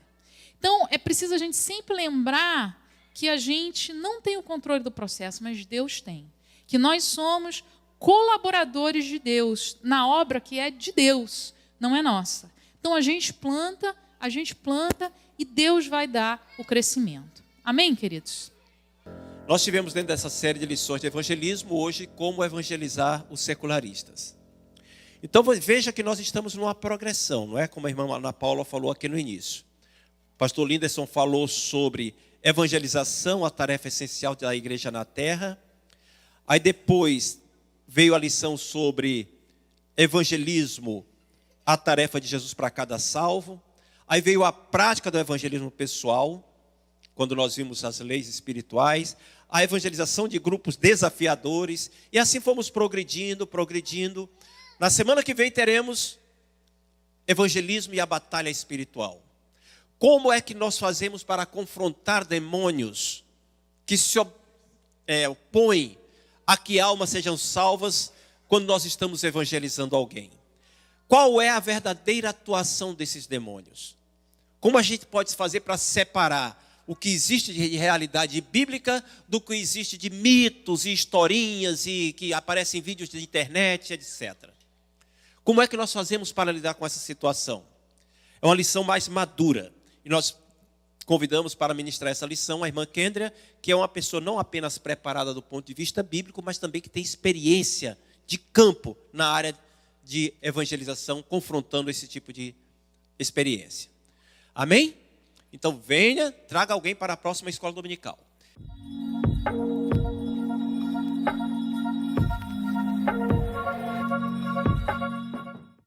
Então, é preciso a gente sempre lembrar que a gente não tem o controle do processo, mas Deus tem. Que nós somos colaboradores de Deus na obra que é de Deus, não é nossa. Então, a gente planta e Deus vai dar o crescimento. Amém, queridos? Nós tivemos dentro dessa série de lições de evangelismo hoje como evangelizar os secularistas. Então veja que nós estamos numa progressão, não é? Como a irmã Ana Paula falou aqui no início. O pastor Linderson falou sobre evangelização, a tarefa essencial da igreja na terra. Aí depois veio a lição sobre evangelismo, a tarefa de Jesus para cada salvo. Aí veio a prática do evangelismo pessoal, quando nós vimos as leis espirituais, a evangelização de grupos desafiadores, e assim fomos progredindo. Na semana que vem teremos evangelismo e a batalha espiritual. Como é que nós fazemos para confrontar demônios que se opõem a que almas sejam salvas quando nós estamos evangelizando alguém? Qual é a verdadeira atuação desses demônios? Como a gente pode fazer para separar o que existe de realidade bíblica do que existe de mitos e historinhas e que aparecem em vídeos de internet, etc. Como é que nós fazemos para lidar com essa situação? É uma lição mais madura. E nós convidamos para ministrar essa lição a irmã Kendria, que é uma pessoa não apenas preparada do ponto de vista bíblico, mas também que tem experiência de campo na área de evangelização, confrontando esse tipo de experiência. Amém? Então venha, traga alguém para a próxima escola dominical.